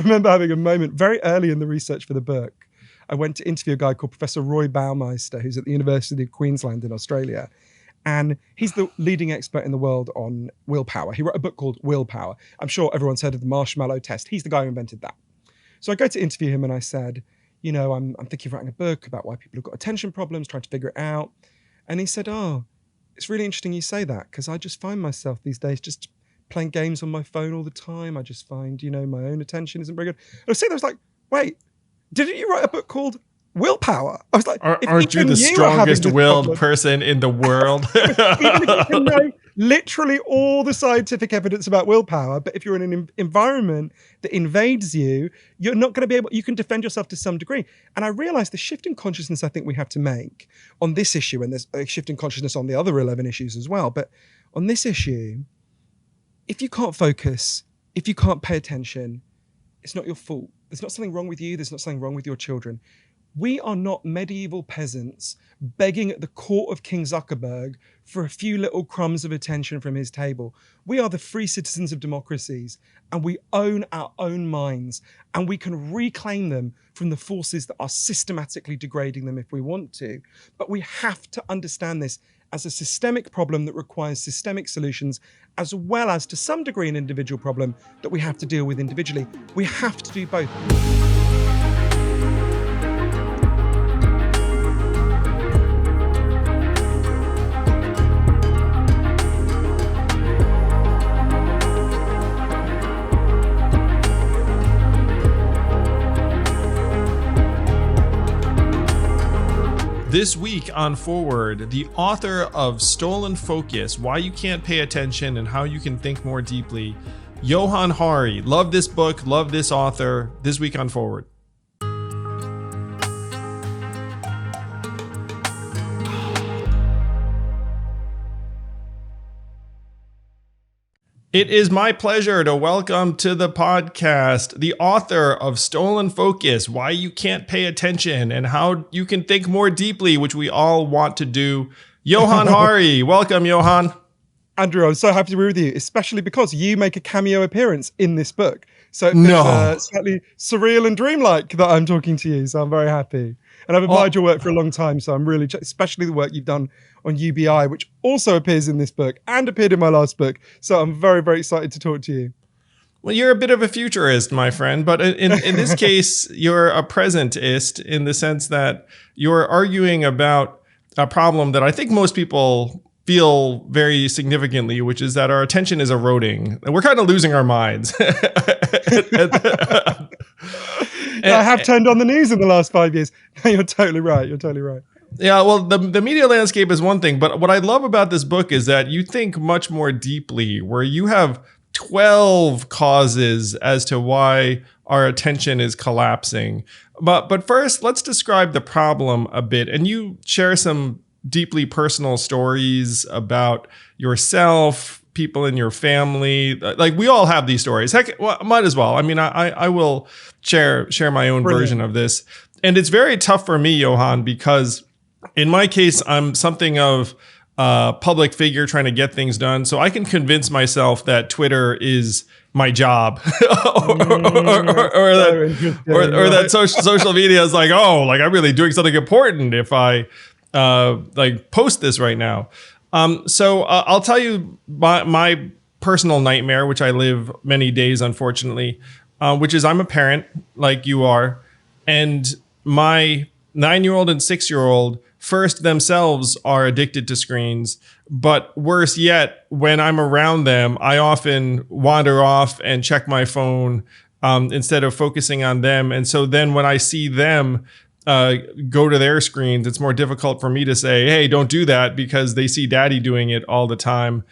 remember having a moment very early in the research for the book. I went to interview a guy called Professor Roy Baumeister, who's at the University of Queensland in Australia. And he's the leading expert in the world on willpower. He wrote a book called Willpower. I'm sure everyone's heard of the marshmallow test. He's the guy who invented that. So I go to interview him and I said, I'm thinking of writing a book about why people have got attention problems, trying to figure it out. And he said, oh, it's really interesting you say that, because I just find myself these days just playing games on my phone all the time. I just find, my own attention isn't very good. And I was sitting there, I was like, wait, didn't you write a book called Willpower? I was like, aren't you the strongest willed person in the world? Even if you can know literally all the scientific evidence about willpower, but if you're in an environment that invades you, you're not going to be able, you can defend yourself to some degree. And I realized the shift in consciousness I think we have to make on this issue, and there's a shift in consciousness on the other 11 issues as well, but on this issue, if you can't focus, if you can't pay attention, it's not your fault. There's not something wrong with you. There's not something wrong with your children. We are not medieval peasants begging at the court of King Zuckerberg for a few little crumbs of attention from his table. We are the free citizens of democracies, and we own our own minds, and we can reclaim them from the forces that are systematically degrading them if we want to. But we have to understand this as a systemic problem that requires systemic solutions, as well as to some degree an individual problem that we have to deal with individually. We have to do both. This week on Forward, the author of Stolen Focus, Why You Can't Pay Attention and How You Can Think More Deeply, Johann Hari. Love this book, love this author. This week on Forward. It is my pleasure to welcome to the podcast the author of Stolen Focus, Why You Can't Pay Attention and How You Can Think More Deeply, which we all want to do, Johann Hari. Welcome, Johann. Andrew, I'm so happy to be with you, especially because you make a cameo appearance in this book. So it feels slightly surreal and dreamlike that I'm talking to you, so I'm very happy. And I've admired your work for a long time, so I'm really, especially the work you've done on UBI, which also appears in this book and appeared in my last book. So I'm very, very excited to talk to you. Well, you're a bit of a futurist, my friend, but in this case, you're a presentist in the sense that you're arguing about a problem that I think most people feel very significantly, which is that our attention is eroding. We're kind of losing our minds. I have turned on the news in the last 5 years. You're totally right. You're totally right. Yeah, well, the media landscape is one thing, but what I love about this book is that you think much more deeply, where you have 12 causes as to why our attention is collapsing. But first, let's describe the problem a bit. And you share some deeply personal stories about yourself, people in your family. Like, we all have these stories. Heck, well, might as well. I mean, I will share my own version of this. And it's very tough for me, Johann, because in my case, I'm something of a public figure trying to get things done. So I can convince myself that Twitter is my job or that social media is like, oh, like I'm really doing something important if I like post this right now. So I'll tell you my personal nightmare, which I live many days, unfortunately, which is I'm a parent like you are. And my 9-year-old and 6-year-old first themselves are addicted to screens, but worse yet, when I'm around them, I often wander off and check my phone instead of focusing on them. And so then when I see them go to their screens, it's more difficult for me to say, hey, don't do that, because they see daddy doing it all the time.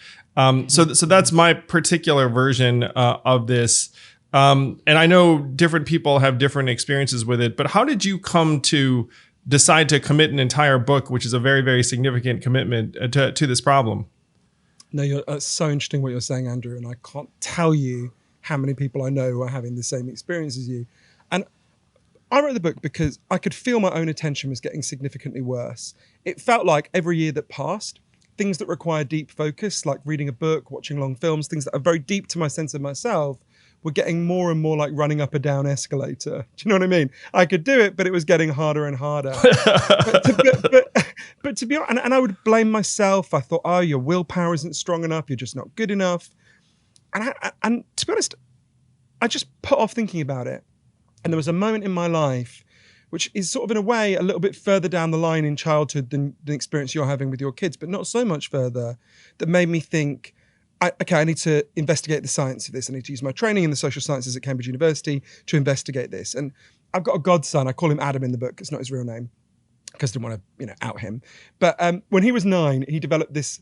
So that's my particular version of this. And I know different people have different experiences with it, but how did you come to decide to commit an entire book, which is a very, very significant commitment to this problem? No, it's so interesting what you're saying, Andrew, and I can't tell you how many people I know who are having the same experience as you. And I wrote the book because I could feel my own attention was getting significantly worse. It felt like every year that passed, things that require deep focus, like reading a book, watching long films, things that are very deep to my sense of myself, were getting more and more like running up a down escalator. Do you know what I mean? I could do it, but it was getting harder and harder. but to be honest, and I would blame myself. I thought, oh, your willpower isn't strong enough. You're just not good enough. And to be honest, I just put off thinking about it. And there was a moment in my life, which is sort of in a way a little bit further down the line in childhood than the experience you're having with your kids, but not so much further, that made me think, I need to investigate the science of this. I need to use my training in the social sciences at Cambridge University to investigate this. And I've got a godson. I call him Adam in the book. It's not his real name because I didn't want to, out him. But when he was 9, he developed this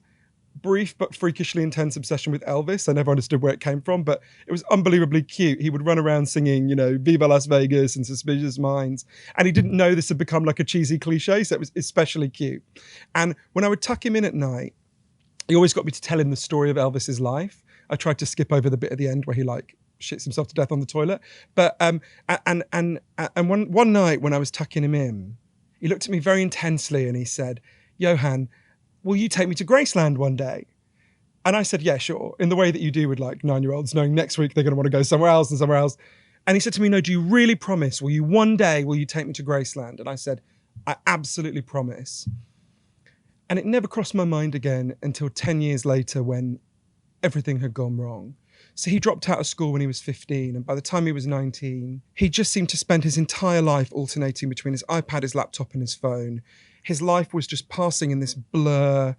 brief but freakishly intense obsession with Elvis. I never understood where it came from, but it was unbelievably cute. He would run around singing, Viva Las Vegas and Suspicious Minds. And he didn't know this had become like a cheesy cliche, so it was especially cute. And when I would tuck him in at night, he always got me to tell him the story of Elvis's life. I tried to skip over the bit at the end where he shits himself to death on the toilet. But and one night when I was tucking him in, he looked at me very intensely and he said, "Johann, will you take me to Graceland one day?" And I said, "Yeah, sure," in the way that you do with like 9-year-olds, knowing next week they're going to want to go somewhere else and somewhere else. And he said to me, "No, do you really promise? Will you take me to Graceland?" And I said, "I absolutely promise." And it never crossed my mind again until 10 years later when everything had gone wrong. So he dropped out of school when he was 15. And by the time he was 19, he just seemed to spend his entire life alternating between his iPad, his laptop, and his phone. His life was just passing in this blur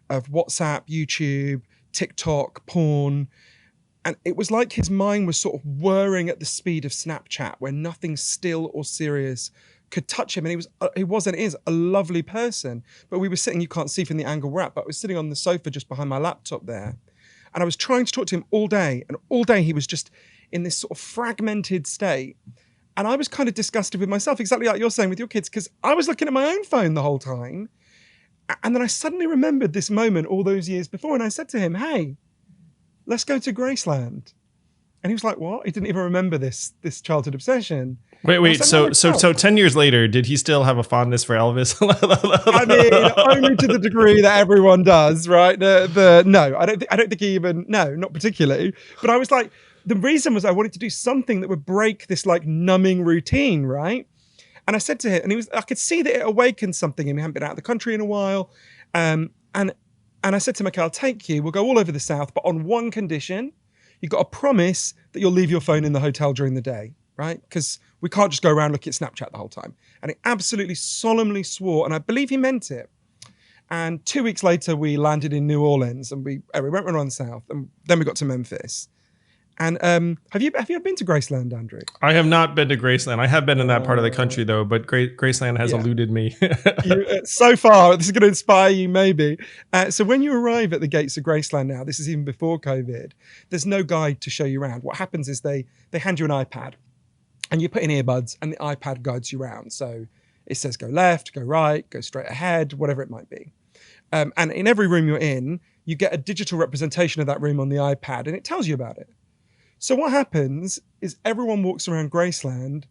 of WhatsApp, YouTube, TikTok, porn. And it was like his mind was sort of whirring at the speed of Snapchat, where nothing still or serious could touch him. And he is a lovely person. But we were sitting, you can't see from the angle we're at, but I was sitting on the sofa just behind my laptop there. And I was trying to talk to him all day. And all day he was just in this sort of fragmented state. And I was kind of disgusted with myself, exactly like you're saying with your kids, because I was looking at my own phone the whole time. And then I suddenly remembered this moment all those years before. And I said to him, "Hey, let's go to Graceland." And he was like, "What?" He didn't even remember this childhood obsession. Wait. So 10 years later, did he still have a fondness for Elvis? I mean, only to the degree that everyone does, right? No, I don't think he even, no, not particularly. But I was like, the reason was I wanted to do something that would break this like numbing routine, right? And I said to him, and I could see that it awakened something in me. He hadn't been out of the country in a while. And I said to him, "Okay, I'll take you. We'll go all over the South, but on one condition. You've got to promise that you'll leave your phone in the hotel during the day, right? Because we can't just go around looking at Snapchat the whole time." And he absolutely solemnly swore, and I believe he meant it. And 2 weeks later, we landed in New Orleans, and we went around south, and then we got to Memphis. And have you ever been to Graceland, Andrew? I have not been to Graceland. I have been in that part of the country though, but Graceland has eluded me. So far, this is going to inspire you maybe. So when you arrive at the gates of Graceland now, this is even before COVID, there's no guide to show you around. What happens is they hand you an iPad and you put in earbuds and the iPad guides you around. So it says go left, go right, go straight ahead, whatever it might be. And in every room you're in, you get a digital representation of that room on the iPad and it tells you about it. So what happens is everyone walks around Graceland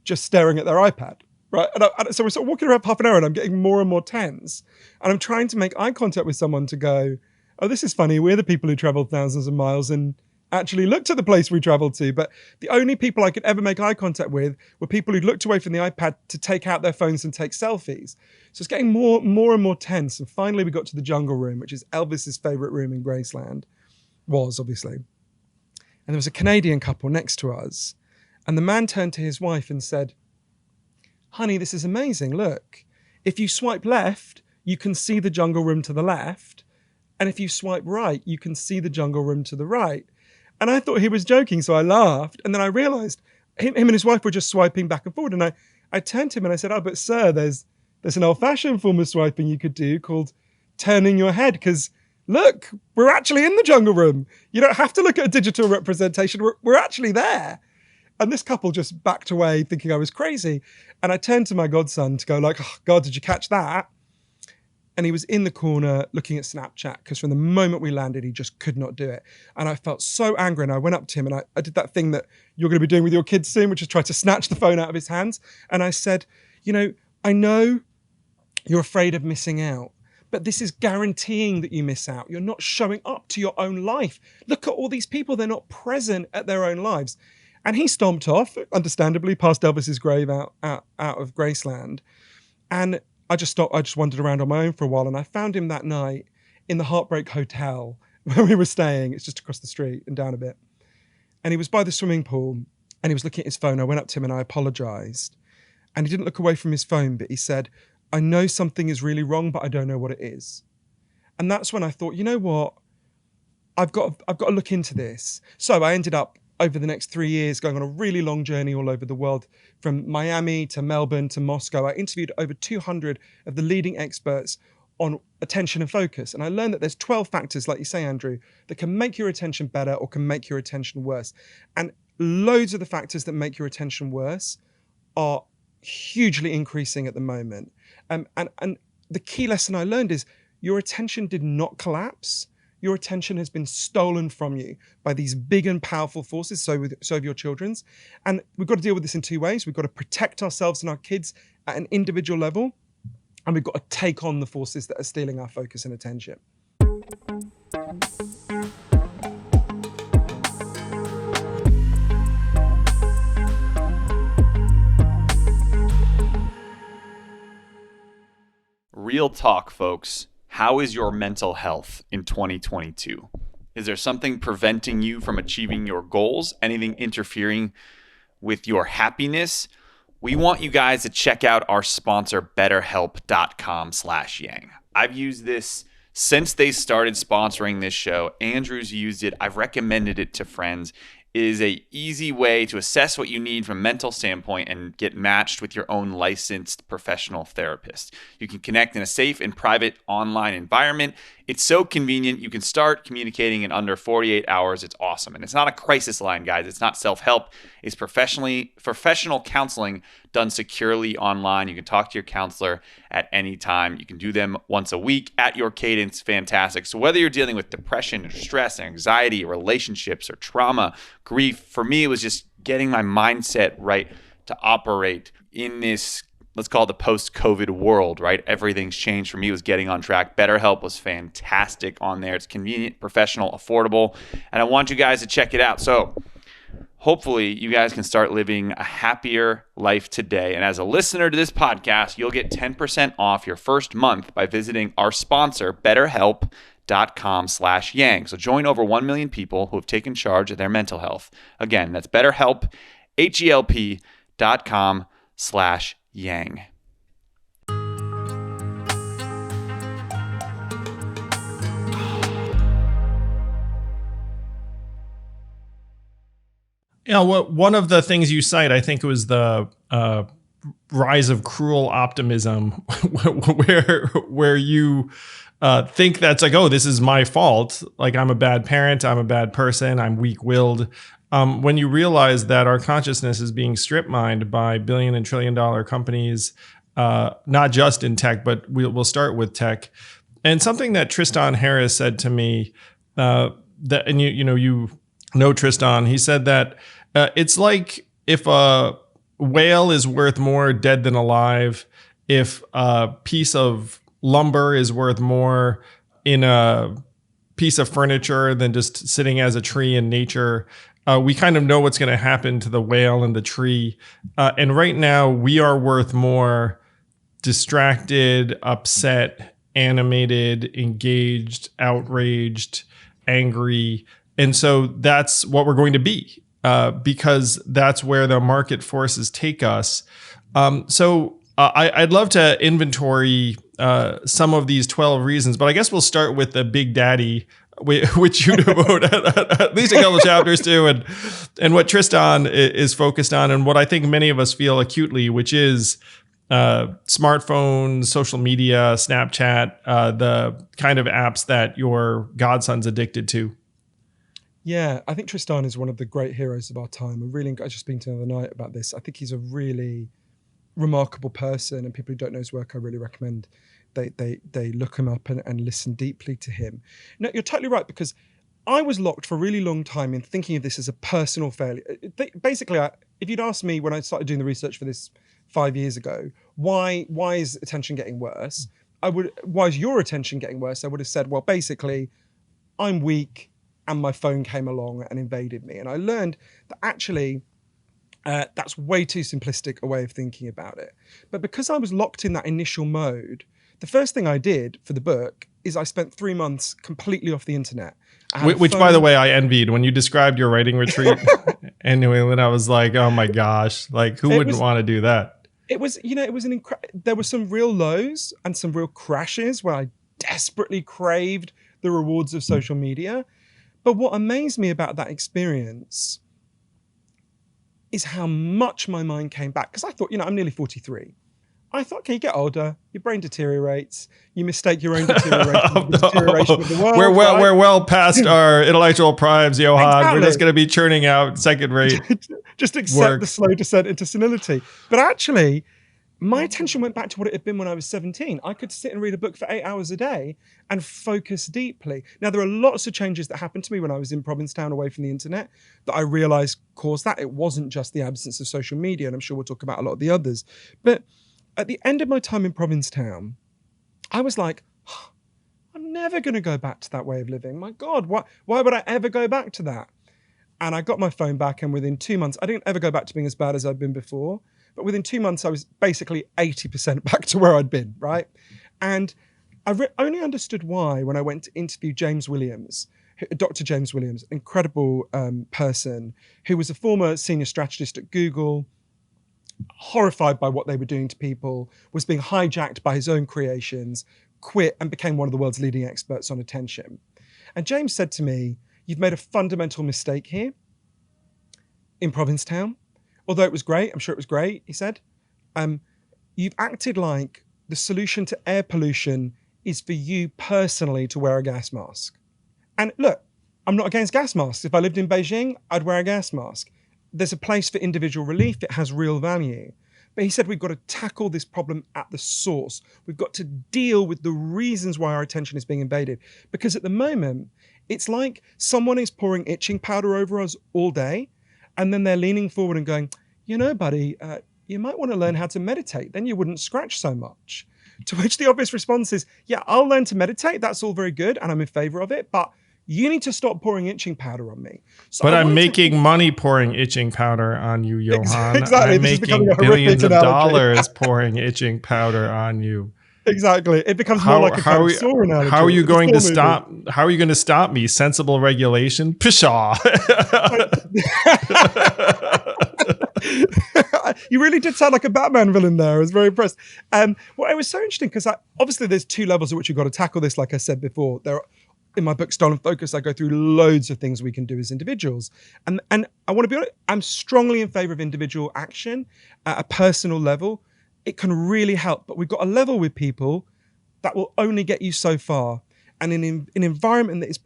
just staring at their iPad, right? So we're sort of walking around half an hour and I'm getting more and more tense. And I'm trying to make eye contact with someone to go, "Oh, this is funny. We're the people who traveled thousands of miles and actually looked at the place we traveled to." But the only people I could ever make eye contact with were people who'd looked away from the iPad to take out their phones and take selfies. So it's getting more and more tense. And finally we got to the jungle room, which is Elvis's favorite room in Graceland. Was, obviously. And there was a Canadian couple next to us. And the man turned to his wife and said, "Honey, this is amazing. Look, if you swipe left, you can see the jungle room to the left. And if you swipe right, you can see the jungle room to the right." And I thought he was joking, so I laughed. And then I realized him and his wife were just swiping back and forward. And I turned to him and I said, "Oh, but sir, there's an old-fashioned form of swiping you could do called turning your head, because look, we're actually in the jungle room. You don't have to look at a digital representation. We're actually there." And this couple just backed away thinking I was crazy. And I turned to my godson to go like, "Oh, God, did you catch that?" And he was in the corner looking at Snapchat because from the moment we landed, he just could not do it. And I felt so angry. And I went up to him and I did that thing that you're going to be doing with your kids soon, which is try to snatch the phone out of his hands. And I said, "I know you're afraid of missing out, But this is guaranteeing that you miss out. You're not showing up to your own life. Look at all these people. They're not present at their own lives. And he stomped off, understandably, past Elvis's grave out of Graceland. And I just stopped. I just wandered around on my own for a while. And I found him that night in the Heartbreak Hotel where we were staying. It's just across the street and down a bit. And he was by the swimming pool and he was looking at his phone. I went up to him and I apologized. And he didn't look away from his phone, but he said, I know something is really wrong, but I don't know what it is. And that's when I thought, you know what? I've got to look into this. So I ended up over the next 3 years going on a really long journey all over the world, from Miami to Melbourne to Moscow. I interviewed over 200 of the leading experts on attention and focus. And I learned that there's 12 factors, like you say, Andrew, that can make your attention better or can make your attention worse. And loads of the factors that make your attention worse are hugely increasing at the moment. And the key lesson I learned is your attention did not collapse. Your attention has been stolen from you by these big and powerful forces, so have your children's. And we've got to deal with this in two ways. We've got to protect ourselves and our kids at an individual level, and we've got to take on the forces that are stealing our focus and attention. Real talk, folks. How is your mental health in 2022? Is there something preventing you from achieving your goals? Anything interfering with your happiness? We want you guys to check out our sponsor, betterhelp.com/yang. I've used this since they started sponsoring this show. Andrew's used it. I've recommended it to friends. It is an easy way to assess what you need from a mental standpoint and get matched with your own licensed professional therapist. You can connect in a safe and private online environment. It's so convenient. You can start communicating in under 48 hours. It's awesome. And it's not a crisis line, guys. It's not self-help. It's professional counseling done securely online. You can talk to your counselor at any time. You can do them once a week at your cadence. Fantastic. So whether you're dealing with depression or stress, anxiety, relationships, or trauma, grief, for me, it was just getting my mindset right to operate in this, let's call it the post-COVID world, right? Everything's changed for me. It was getting on track. BetterHelp was fantastic on there. It's convenient, professional, affordable, and I want you guys to check it out. So hopefully you guys can start living a happier life today. And as a listener to this podcast, you'll get 10% off your first month by visiting our sponsor, betterhelp.com/yang. So join over 1 million people who have taken charge of their mental health. Again, that's BetterHelp, HELP.com/yang. Yeah, well, one of the things you cite, I think it was the rise of cruel optimism, where you think that's like, oh, this is my fault. Like, I'm a bad parent, I'm a bad person, I'm weak-willed. When you realize that our consciousness is being strip mined by billion and trillion dollar companies, not just in tech, but we'll start with tech. And something that Tristan Harris said to me, and you know Tristan, he said that it's like if a whale is worth more dead than alive, if a piece of lumber is worth more in a piece of furniture than just sitting as a tree in nature. We kind of know what's going to happen to the whale and the tree. And right now we are worth more distracted, upset, animated, engaged, outraged, angry. And so that's what we're going to be, because that's where the market forces take us. I'd love to inventory some of these 12 reasons, but I guess we'll start with the Big Daddy, which you devote at least a couple chapters to, and what Tristan is focused on, and what I think many of us feel acutely, which is smartphones, social media, Snapchat, the kind of apps that your godson's addicted to. Yeah, I think Tristan is one of the great heroes of our time. I was just speaking to him the other night about this. I think he's a really remarkable person, and people who don't know his work, I really recommend they look him up and listen deeply to him. No, you're totally right, because I was locked for a really long time in thinking of this as a personal failure. Basically, if you'd asked me when I started doing the research for this 5 years ago, why is attention getting worse? why is your attention getting worse? I would have said, well, basically, I'm weak and my phone came along and invaded me. And I learned that actually that's way too simplistic a way of thinking about it. But because I was locked in that initial mode, the first thing I did for the book is I spent 3 months completely off the internet. Which, by the way, I envied when you described your writing retreat in New England. I was like, oh my gosh, like who wouldn't want to do that? It was, it was there were some real lows and some real crashes where I desperately craved the rewards of social media. But what amazed me about that experience is how much my mind came back. Because I thought, I'm nearly 43. I thought, okay, you get older, your brain deteriorates, you mistake your own deterioration for the deterioration of the world. We're well past our intellectual primes, Johann. Exactly. We're just going to be churning out second rate. Just accept the slow descent into senility. But actually, my attention went back to what it had been when I was 17. I could sit and read a book for 8 hours a day and focus deeply. Now, there are lots of changes that happened to me when I was in Provincetown away from the internet that I realized caused that. It wasn't just the absence of social media, and I'm sure we'll talk about a lot of the others. But at the end of my time in Provincetown, I was like, I'm never going to go back to that way of living. My God, why would I ever go back to that? And I got my phone back, and within 2 months, I didn't ever go back to being as bad as I'd been before. But within 2 months, I was basically 80% back to where I'd been, right? And I only understood why when I went to interview James Williams, Dr. James Williams, incredible person who was a former senior strategist at Google, horrified by what they were doing to people, was being hijacked by his own creations, quit and became one of the world's leading experts on attention. And James said to me, you've made a fundamental mistake here in Provincetown. Although it was great, I'm sure it was great, he said, you've acted like the solution to air pollution is for you personally to wear a gas mask. And look, I'm not against gas masks. If I lived in Beijing, I'd wear a gas mask. There's a place for individual relief. It has real value. But he said we've got to tackle this problem at the source. We've got to deal with the reasons why our attention is being invaded. Because at the moment, it's like someone is pouring itching powder over us all day, and then they're leaning forward and going, buddy, you might want to learn how to meditate. Then you wouldn't scratch so much. To which the obvious response is, yeah, I'll learn to meditate. That's all very good, and I'm in favor of it. But you need to stop pouring itching powder on me. So but I'm making money pouring itching powder on you, Johann. Exactly. I'm making billions of dollars pouring itching powder on you. Exactly. It becomes more like a kind of saw analogy. How are you going to stop? How are you going to stop me? Sensible regulation. Pshaw. You really did sound like a Batman villain there. I was very impressed. Well, it was so interesting because obviously there's 2 levels at which you've got to tackle this. Like I said before, in my book, Stolen Focus, I go through loads of things we can do as individuals. And I want to be honest, I'm strongly in favor of individual action at a personal level. It can really help, but we've got a level with people that will only get you so far. And in an environment that is,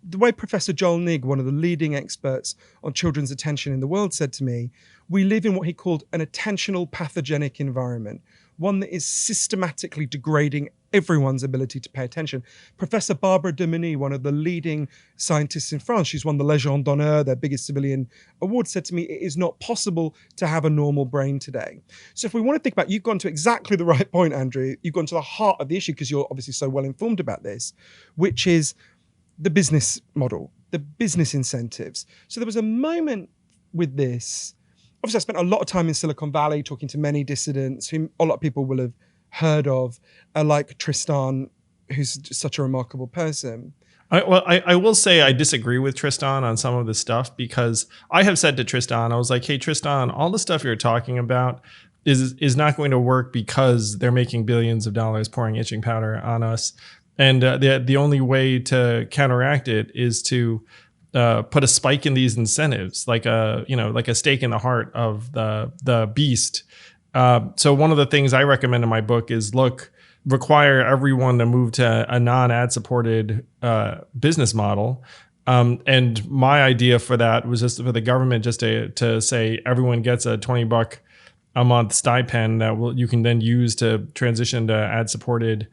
the way Professor Joel Nigg, one of the leading experts on children's attention in the world, said to me, we live in what he called an attentional pathogenic environment, one that is systematically degrading everyone's ability to pay attention. Professor Barbara Domini, one of the leading scientists in France, she's won the Légion d'honneur, their biggest civilian award, said to me, it is not possible to have a normal brain today. So if we want to think about, you've gone to exactly the right point, Andrew. You've gone to the heart of the issue because you're obviously so well informed about this, which is the business model, the business incentives. So there was a moment with this. Obviously, I spent a lot of time in Silicon Valley talking to many dissidents whom a lot of people will have heard of, like Tristan, who's just such a remarkable person. I will say I disagree with Tristan on some of the stuff, because I have said to Tristan, I was like, hey, Tristan, all the stuff you're talking about is not going to work because they're making billions of dollars pouring itching powder on us. And the only way to counteract it is to put a spike in these incentives, like a stake in the heart of the beast. So one of the things I recommend in my book is require everyone to move to a non-ad supported business model. And my idea for that was just for the government just to say everyone gets a $20 a month stipend that you can then use to transition to ad supported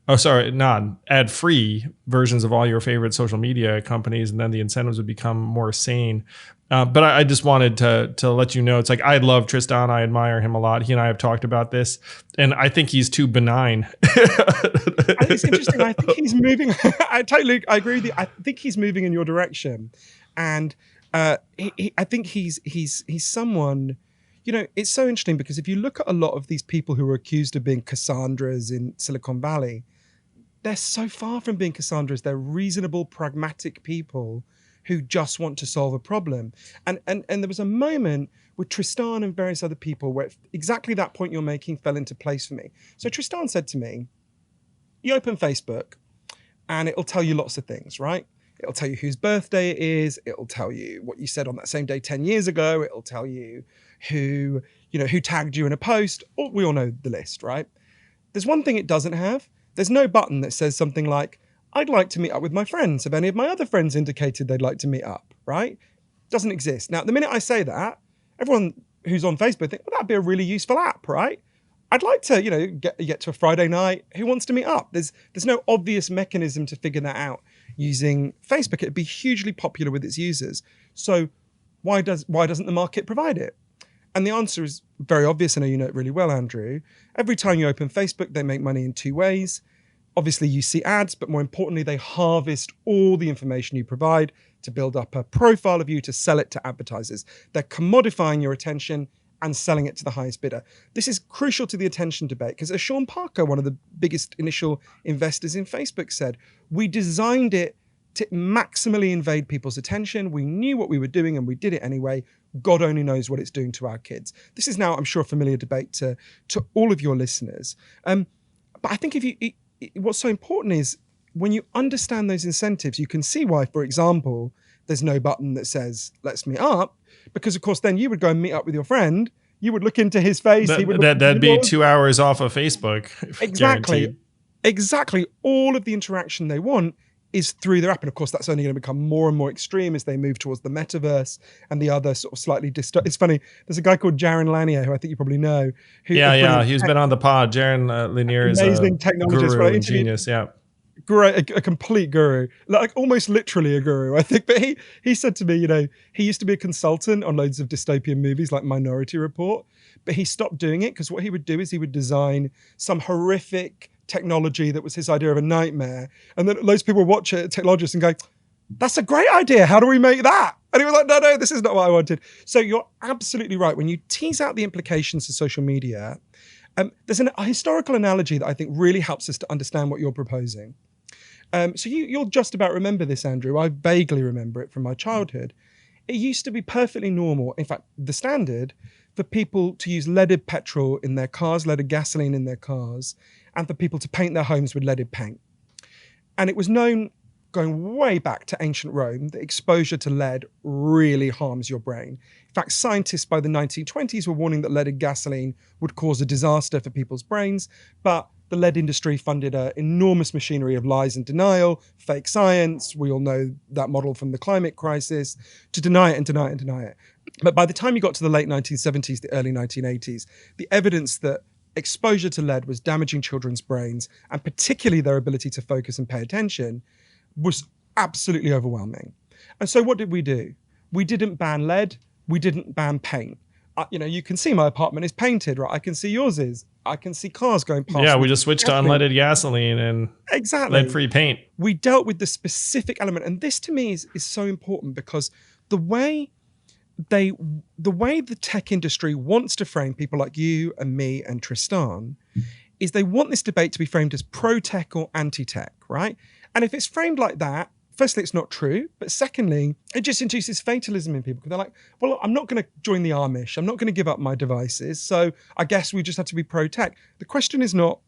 Oh, sorry, not ad-free versions of all your favorite social media companies, and then the incentives would become more sane. But I just wanted to let you know, it's like, I love Tristan. I admire him a lot. He and I have talked about this, and I think he's too benign. It's interesting. I think he's moving. I agree with you. I think he's moving in your direction, and I think he's someone. You know, it's so interesting because if you look at a lot of these people who are accused of being Cassandras in Silicon Valley, they're so far from being Cassandras. They're reasonable, pragmatic people who just want to solve a problem. And there was a moment with Tristan and various other people where exactly that point you're making fell into place for me. So Tristan said to me, you open Facebook and it'll tell you lots of things, right? It'll tell you whose birthday it is. It'll tell you what you said on that same day 10 years ago. It'll tell you who tagged you in a post. We all know the list, right? There's one thing it doesn't have. There's no button that says something like, I'd like to meet up with my friends. Have any of my other friends indicated they'd like to meet up, right? Doesn't exist. Now, the minute I say that, everyone who's on Facebook thinks, well, that'd be a really useful app, right? I'd like to, get to a Friday night. Who wants to meet up? There's no obvious mechanism to figure that out using Facebook. It'd be hugely popular with its users. So why doesn't the market provide it? And the answer is very obvious. I know you know it really well, Andrew. Every time you open Facebook, they make money in two ways. Obviously, you see ads, but more importantly, they harvest all the information you provide to build up a profile of you to sell it to advertisers. They're commodifying your attention and selling it to the highest bidder. This is crucial to the attention debate because as Sean Parker, one of the biggest initial investors in Facebook, said, we designed it to maximally invade people's attention. We knew what we were doing and we did it anyway. God only knows what it's doing to our kids. This is now, I'm sure, a familiar debate to all of your listeners. But I think what's so important is when you understand those incentives, you can see why, for example, there's no button that says, let's meet up. Because, of course, then you would go and meet up with your friend. You would look into his face. That'd be 2 hours off of Facebook. Exactly. Guaranteed. Exactly. All of the interaction they want is through their app. And of course, that's only going to become more and more extreme as they move towards the metaverse and the other sort of slightly It's funny. There's a guy called Jaron Lanier, who I think you probably know. He's been on the pod. Jaron Lanier is amazing a technologist, guru and genius. Yeah. Great, a complete guru, like almost literally a guru, I think. But he said to me, he used to be a consultant on loads of dystopian movies like Minority Report, but he stopped doing it because what he would do is he would design some horrific technology that was his idea of a nightmare. And then loads of people would watch it, technologists, and go, that's a great idea. How do we make that? And he was like, no, this is not what I wanted. So you're absolutely right. When you tease out the implications of social media, there's a historical analogy that I think really helps us to understand what you're proposing. So you'll just about remember this, Andrew. I vaguely remember it from my childhood. It used to be perfectly normal, in fact, the standard, for people to use leaded petrol in their cars, leaded gasoline in their cars, and for people to paint their homes with leaded paint. And it was known, going way back to ancient Rome, that exposure to lead really harms your brain. In fact, scientists by the 1920s were warning that leaded gasoline would cause a disaster for people's brains, but the lead industry funded an enormous machinery of lies and denial, fake science. We all know that model from the climate crisis, to deny it and deny it and deny it. But by the time you got to the late 1970s, the early 1980s, the evidence that exposure to lead was damaging children's brains, and particularly their ability to focus and pay attention, was absolutely overwhelming. And so what did we do? We didn't ban lead. We didn't ban paint. You can see my apartment is painted, right? I can see yours is. I can see cars going past. Yeah, we just switched to unleaded gasoline and lead-free paint. We dealt with the specific element. And this to me is so important because the way the tech industry wants to frame people like you and me and Tristan is they want this debate to be framed as pro-tech or anti-tech, right? And if it's framed like that, firstly, it's not true. But secondly, it just induces fatalism in people because they're like, well, I'm not going to join the Amish. I'm not going to give up my devices. So I guess we just have to be pro-tech. The question is not,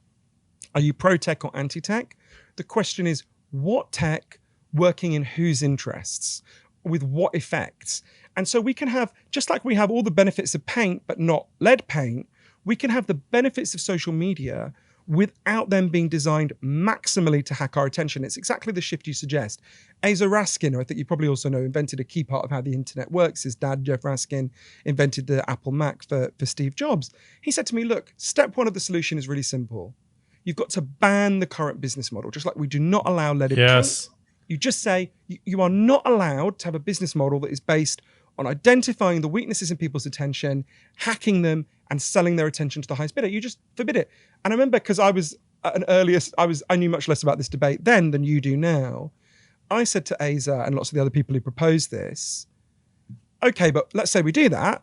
are you pro-tech or anti-tech? The question is, what tech working in whose interests? With what effects? And so we can have, just like we have all the benefits of paint, but not lead paint, we can have the benefits of social media without them being designed maximally to hack our attention. It's exactly the shift you suggest. Asa Raskin, who I think you probably also know, invented a key part of how the internet works. His dad, Jeff Raskin, invented the Apple Mac for Steve Jobs. He said to me, look, step one of the solution is really simple. You've got to ban the current business model, just like we do not allow leaded paint. Yes. You just say you are not allowed to have a business model that is based on identifying the weaknesses in people's attention, hacking them, and selling their attention to the highest bidder. You just forbid it. And I remember, because I was at an earliest, I knew much less about this debate then than you do now. I said to Asa and lots of the other people who proposed this, okay, but let's say we do that.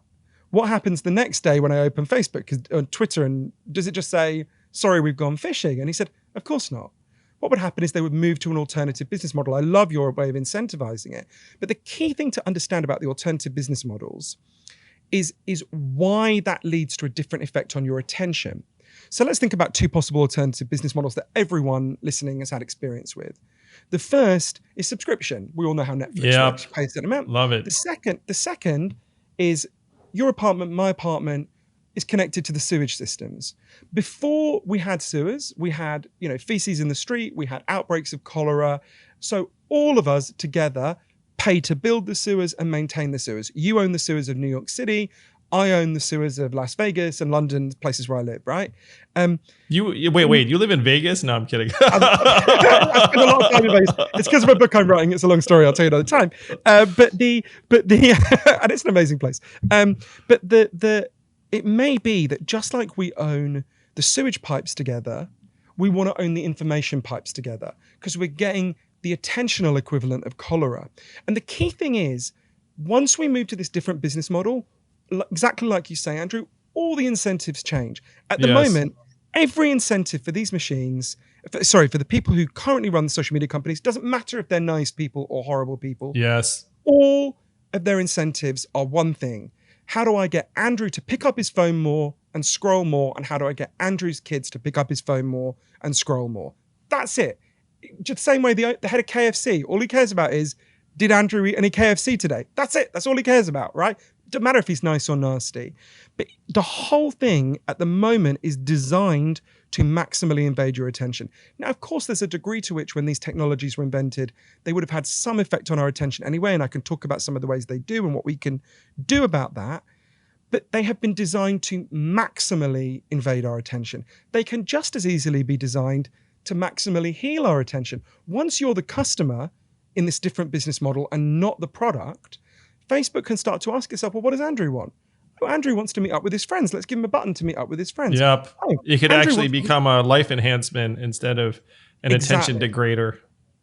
What happens the next day when I open Facebook or Twitter, and does it just say, sorry, we've gone fishing? And he said, of course not. What would happen is they would move to an alternative business model. I love your way of incentivizing it. But the key thing to understand about the alternative business models is why that leads to a different effect on your attention. So let's think about two possible alternative business models that everyone listening has had experience with. The first is subscription. We all know how Netflix works. You pay a certain amount. Love it. The second is your apartment, my apartment, is connected to the sewage systems. Before we had sewers, we had, feces in the street, we had outbreaks of cholera. So all of us together pay to build the sewers and maintain the sewers. You own the sewers of New York City. I own the sewers of Las Vegas and London, places where I live, right? Wait, you live in Vegas? No, I'm kidding. I spend a lot of time in Vegas. It's because of a book I'm writing. It's a long story. I'll tell you another time. But the and it's an amazing place. It may be that just like we own the sewage pipes together, we want to own the information pipes together, because we're getting the attentional equivalent of cholera. And the key thing is, once we move to this different business model, exactly like you say, Andrew, all the incentives change. At the moment, every incentive for these machines, for the people who currently run the social media companies, doesn't matter if they're nice people or horrible people. Yes. All of their incentives are one thing. How do I get Andrew to pick up his phone more and scroll more? And how do I get Andrew's kids to pick up his phone more and scroll more? That's it. Just the same way the head of KFC, all he cares about is, did Andrew eat any KFC today? That's it. That's all he cares about, right? Doesn't matter if he's nice or nasty. But the whole thing at the moment is designed to maximally invade your attention. Now, of course, there's a degree to which when these technologies were invented, they would have had some effect on our attention anyway, and I can talk about some of the ways they do and what we can do about that. But they have been designed to maximally invade our attention. They can just as easily be designed to maximally heal our attention. Once you're the customer in this different business model and not the product, Facebook can start to ask itself, well, what does Andrew want? Oh, Andrew wants to meet up with his friends. Let's give him a button to meet up with his friends. Yep. Oh, it could Andrew actually become a life enhancement instead of an attention degrader.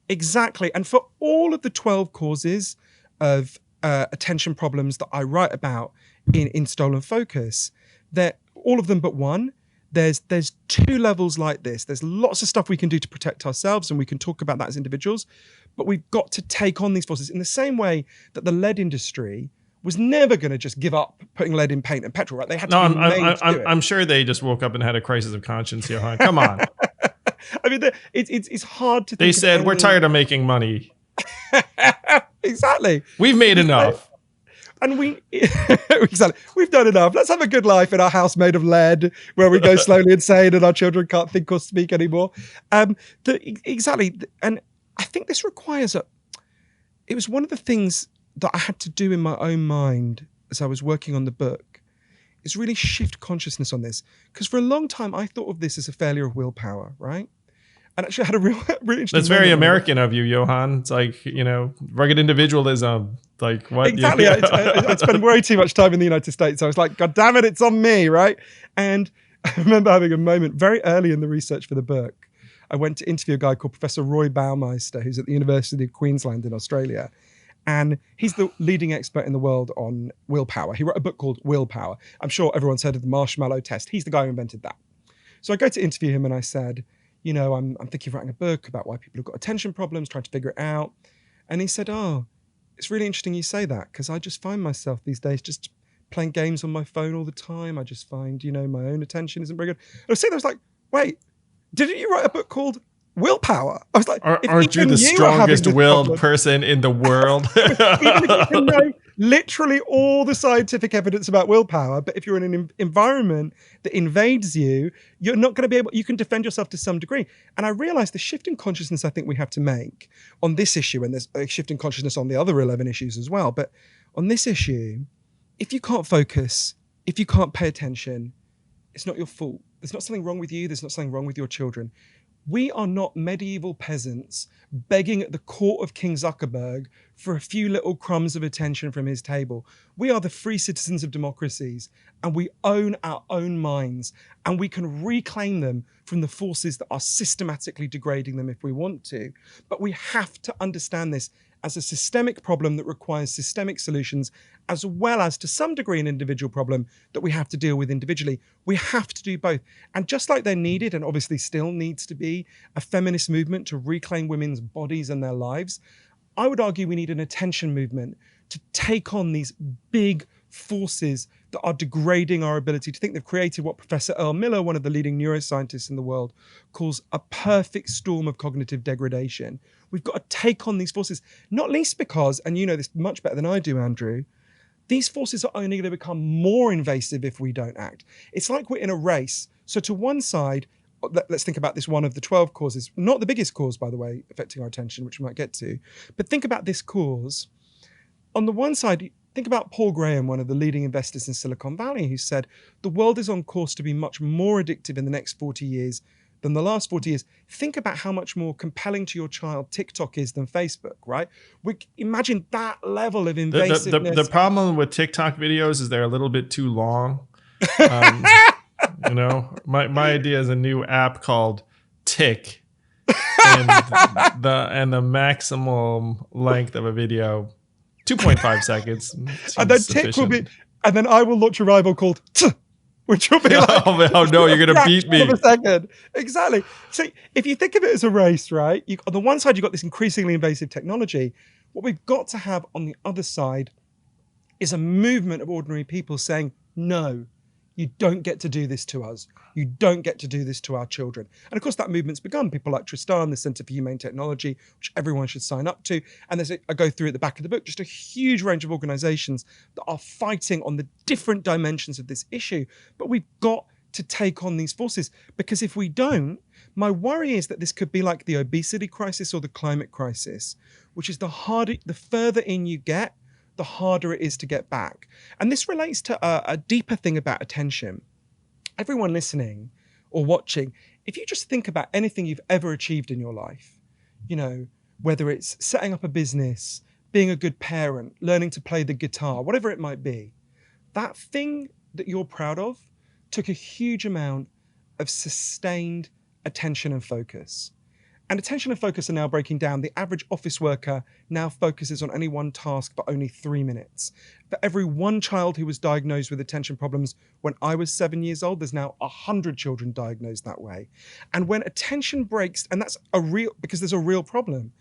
Exactly. And for all of the 12 causes of attention problems that I write about in Stolen Focus, that all of them but one, there's two levels like this. There's lots of stuff we can do to protect ourselves, and we can talk about that as individuals, but we've got to take on these forces in the same way that the lead industry was never going to just give up putting lead in paint and petrol, right? They had to be made to do it. I'm sure they just woke up and had a crisis of conscience, Johann. Come on. I mean, it's hard to think. They said, we're tired of making money. Exactly. We've made enough. And exactly, we've done enough. Let's have a good life in our house made of lead, where we go slowly insane and our children can't think or speak anymore. Exactly. And I think this requires it was one of the things that I had to do in my own mind as I was working on the book, is really shift consciousness on this. Because for a long time, I thought of this as a failure of willpower, right? And actually I had a really interesting... That's very American of you, Johann. It's like, rugged individualism. Like, what? Exactly. I spent way too much time in the United States. I was like, God damn it, it's on me, right? And I remember having a moment very early in the research for the book. I went to interview a guy called Professor Roy Baumeister, who's at the University of Queensland in Australia. And he's the leading expert in the world on willpower. He wrote a book called Willpower. I'm sure everyone's heard of the marshmallow test. He's the guy who invented that. So I go to interview him and I said, I'm thinking of writing a book about why people have got attention problems, trying to figure it out. And he said, oh, it's really interesting you say that, because I just find myself these days just playing games on my phone all the time. I just find, my own attention isn't very good. And I was sitting there, I was like, wait, didn't you write a book called Willpower? I was like, aren't you the strongest willed person in the world? Even if you know literally all the scientific evidence about willpower, but if you're in an environment that invades you, you're not going to be able, you can defend yourself to some degree. And I realized the shift in consciousness I think we have to make on this issue, and there's a shift in consciousness on the other 11 issues as well, but on this issue, if you can't focus, if you can't pay attention, it's not your fault. There's not something wrong with you. There's not something wrong with your children. We are not medieval peasants begging at the court of King Zuckerberg for a few little crumbs of attention from his table. We are the free citizens of democracies, and we own our own minds, and we can reclaim them from the forces that are systematically degrading them if we want to. But we have to understand this as a systemic problem that requires systemic solutions, as well as to some degree an individual problem that we have to deal with individually. We have to do both. And just like there needed, and obviously still needs to be, a feminist movement to reclaim women's bodies and their lives, I would argue we need an attention movement to take on these big forces that are degrading our ability to think. They've created what Professor Earl Miller, one of the leading neuroscientists in the world, calls a perfect storm of cognitive degradation. We've got to take on these forces, not least because, and you know this much better than I do, Andrew, these forces are only going to become more invasive if we don't act. It's like we're in a race. So to one side, let's think about this one of the 12 causes, not the biggest cause, by the way, affecting our attention, which we might get to, but think about this cause. On the one side, think about Paul Graham, one of the leading investors in Silicon Valley, who said the world is on course to be much more addictive in the next 40 years than the last 40 years. Think about how much more compelling to your child TikTok is than Facebook, right? Imagine that level of invasiveness. The problem with TikTok videos is they're a little bit too long. You know, my idea is a new app called Tick, and the maximum length of a video, 2.5 seconds. And then Tick will be, and then I will launch a rival called T, which will be like, oh no, you're gonna beat me. A second. Exactly. So if you think of it as a race, right? On the one side, you've got this increasingly invasive technology. What we've got to have on the other side is a movement of ordinary people saying, no, you don't get to do this to us. You don't get to do this to our children. And of course, that movement's begun. People like Tristan, the Centre for Humane Technology, which everyone should sign up to. And I go through at the back of the book, just a huge range of organizations that are fighting on the different dimensions of this issue. But we've got to take on these forces, because if we don't, my worry is that this could be like the obesity crisis or the climate crisis, which is the further in you get, the harder it is to get back. And this relates to a deeper thing about attention. Everyone listening or watching, if you just think about anything you've ever achieved in your life, you know, whether it's setting up a business, being a good parent, learning to play the guitar, whatever it might be, that thing that you're proud of took a huge amount of sustained attention and focus. And attention and focus are now breaking down. The average office worker now focuses on any one task for only 3 minutes. For every one child who was diagnosed with attention problems when I was 7 years old, there's now 100 children diagnosed that way. And when attention breaks, and that's because there's a real problem.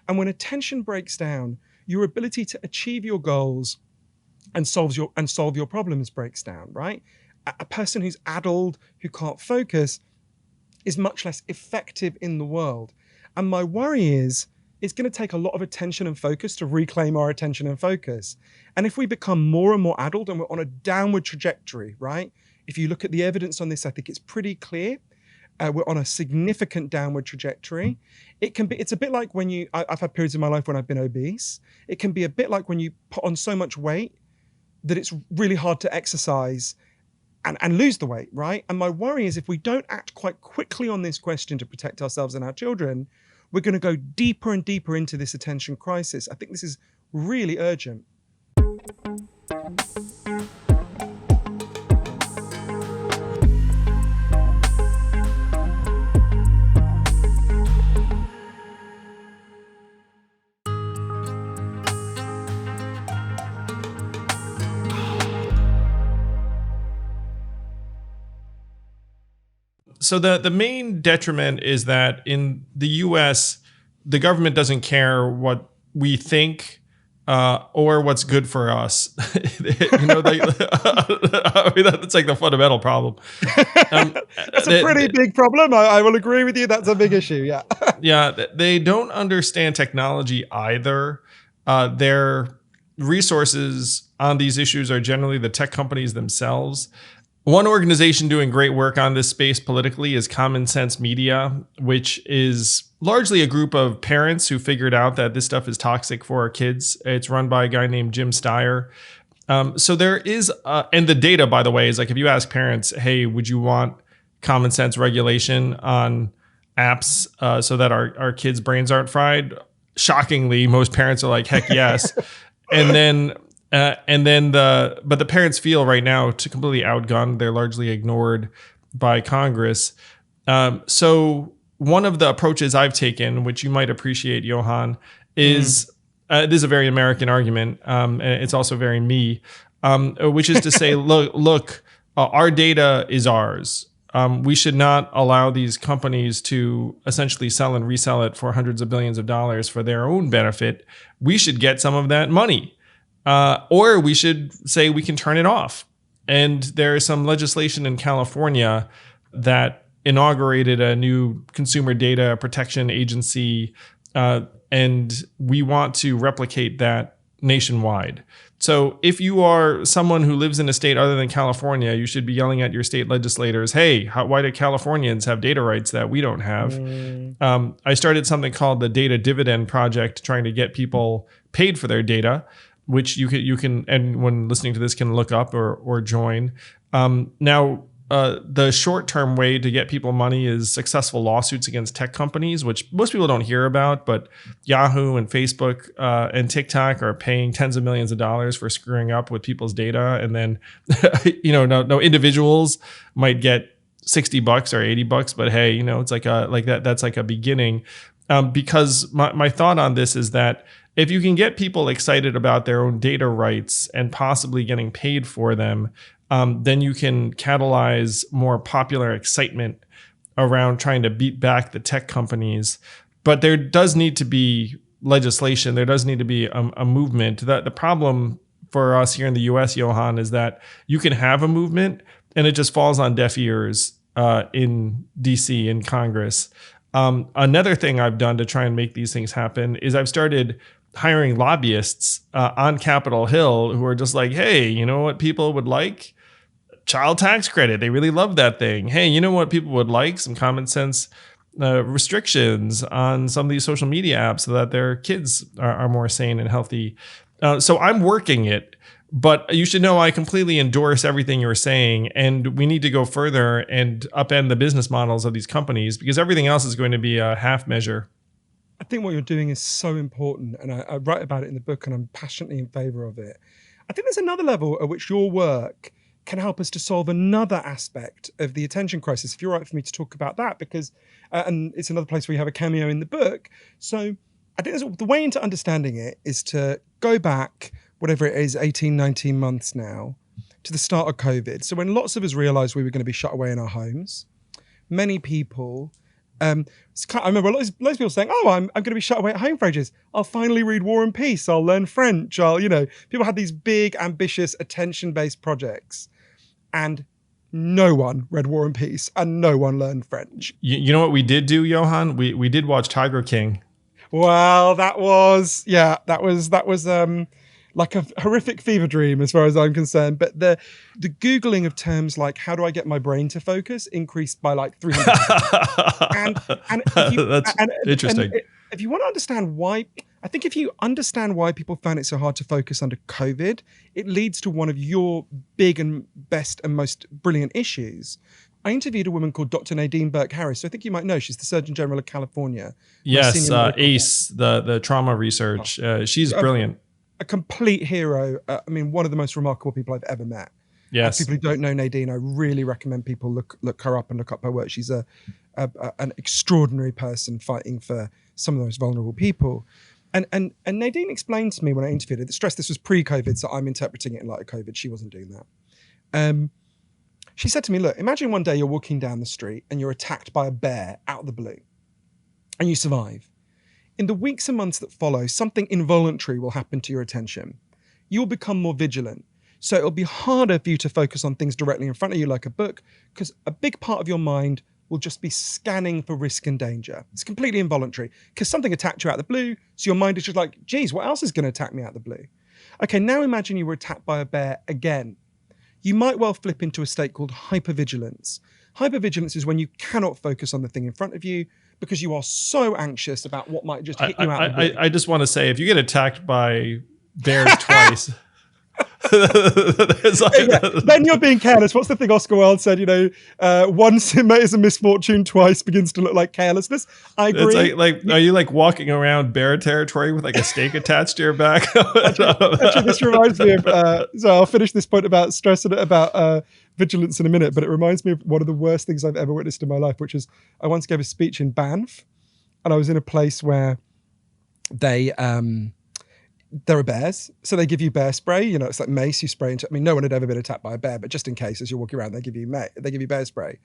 And when attention breaks down, your ability to achieve your goals and solve your problems breaks down, right? A person who's addled, who can't focus, is much less effective in the world. And my worry is it's going to take a lot of attention and focus to reclaim our attention and focus. And if we become more and more addled and we're on a downward trajectory, right? If you look at the evidence on this, I think it's pretty clear. We're on a significant downward trajectory. It's a bit like when I've had periods in my life when I've been obese. It can be a bit like when you put on so much weight that it's really hard to exercise and lose the weight, right? And my worry is if we don't act quite quickly on this question to protect ourselves and our children, we're going to go deeper and deeper into this attention crisis. I think this is really urgent. So the main detriment is that in the US, the government doesn't care what we think or what's good for us. You know, I mean, that's like the fundamental problem. That's a pretty big problem. I will agree with you. That's a big issue. Yeah. Yeah. They don't understand technology either. Their resources on these issues are generally the tech companies themselves. One organization doing great work on this space politically is Common Sense Media, which is largely a group of parents who figured out that this stuff is toxic for our kids. It's run by a guy named Jim Steyer. So there is, and the data, by the way, is like if you ask parents, hey, would you want common sense regulation on apps so that our kids' brains aren't fried? Shockingly, most parents are like, heck yes. But the parents feel right now to completely outgunned. They're largely ignored by Congress. So one of the approaches I've taken, which you might appreciate, Johann, is this is a very American argument. And it's also very me, which is to say, look, our data is ours. We should not allow these companies to essentially sell and resell it for hundreds of billions of dollars for their own benefit. We should get some of that money. Or we should say we can turn it off. And there is some legislation in California that inaugurated a new consumer data protection agency, and we want to replicate that nationwide. So if you are someone who lives in a state other than California, you should be yelling at your state legislators, hey, why do Californians have data rights that we don't have? I started something called the Data Dividend Project, trying to get people paid for their data, which you can, and when listening to this, can look up or join. Now, the short-term way to get people money is successful lawsuits against tech companies, which most people don't hear about, but Yahoo and Facebook and TikTok are paying tens of millions of dollars for screwing up with people's data. And then, no individuals might get $60 or $80, but hey, it's that's like a beginning. Because my thought on this is that if you can get people excited about their own data rights and possibly getting paid for them, then you can catalyze more popular excitement around trying to beat back the tech companies. But there does need to be legislation. There does need to be a movement. The problem for us here in the US, Johann, is that you can have a movement and it just falls on deaf ears in DC, in Congress. Another thing I've done to try and make these things happen is I've started hiring lobbyists on Capitol Hill who are just like, hey, you know what people would like? Child tax credit. They really love that thing. Hey, you know what people would like? Some common sense restrictions on some of these social media apps so that their kids are more sane and healthy. So I'm working it, but you should know I completely endorse everything you're saying, and we need to go further and upend the business models of these companies because everything else is going to be a half measure. I think what you're doing is so important, and I write about it in the book, and I'm passionately in favor of it. I think there's another level at which your work can help us to solve another aspect of the attention crisis, if you're right for me to talk about that, because, and it's another place where you have a cameo in the book. So I think the way into understanding it is to go back, whatever it is, 18, 19 months now, to the start of COVID. So when lots of us realized we were going to be shut away in our homes, many people, I remember loads of people saying, oh, I'm going to be shut away at home for ages. I'll finally read War and Peace. I'll learn French. People had these big, ambitious, attention-based projects. And no one read War and Peace and no one learned French. You know what we did do, Johann? We did watch Tiger King. Well, that was like a horrific fever dream as far as I'm concerned. But the Googling of terms like, how do I get my brain to focus, increased by like 300%. That's interesting. If you want to understand why, I think if you understand why people found it so hard to focus under COVID, it leads to one of your big and best and most brilliant issues. I interviewed a woman called Dr. Nadine Burke-Harris, so I think you might know. She's the Surgeon General of California. Yes, ACE, the trauma research. She's brilliant. A complete hero. One of the most remarkable people I've ever met. Yes. People who don't know Nadine, I really recommend people look her up and look up her work. She's an extraordinary person fighting for some of the most vulnerable people. And Nadine explained to me when I interviewed her, stress this was pre-COVID, so I'm interpreting it in light of COVID. She wasn't doing that. She said to me, look, imagine one day you're walking down the street and you're attacked by a bear out of the blue and you survive. In the weeks and months that follow, something involuntary will happen to your attention. You will become more vigilant. So it'll be harder for you to focus on things directly in front of you like a book, because a big part of your mind will just be scanning for risk and danger. It's completely involuntary because something attacked you out of the blue. So your mind is just like, geez, what else is going to attack me out of the blue? Okay, now imagine you were attacked by a bear again. You might well flip into a state called hypervigilance. Hypervigilance is when you cannot focus on the thing in front of you because you are so anxious about what might just hit you out of the blue. I just want to say, if you get attacked by bears twice, Yeah. Then you're being careless. What's the thing Oscar Wilde said? Once is a misfortune, twice begins to look like carelessness. I agree. It's like are you like walking around bear territory with like a stake attached to your back? Actually, this reminds me of. So I'll finish this point about stress and about vigilance in a minute. But it reminds me of one of the worst things I've ever witnessed in my life, which is I once gave a speech in Banff, and I was in a place where there are bears, so they give you bear spray. It's like mace you spray into. I mean, no one had ever been attacked by a bear, but just in case, as you're walking around, they give you bear spray.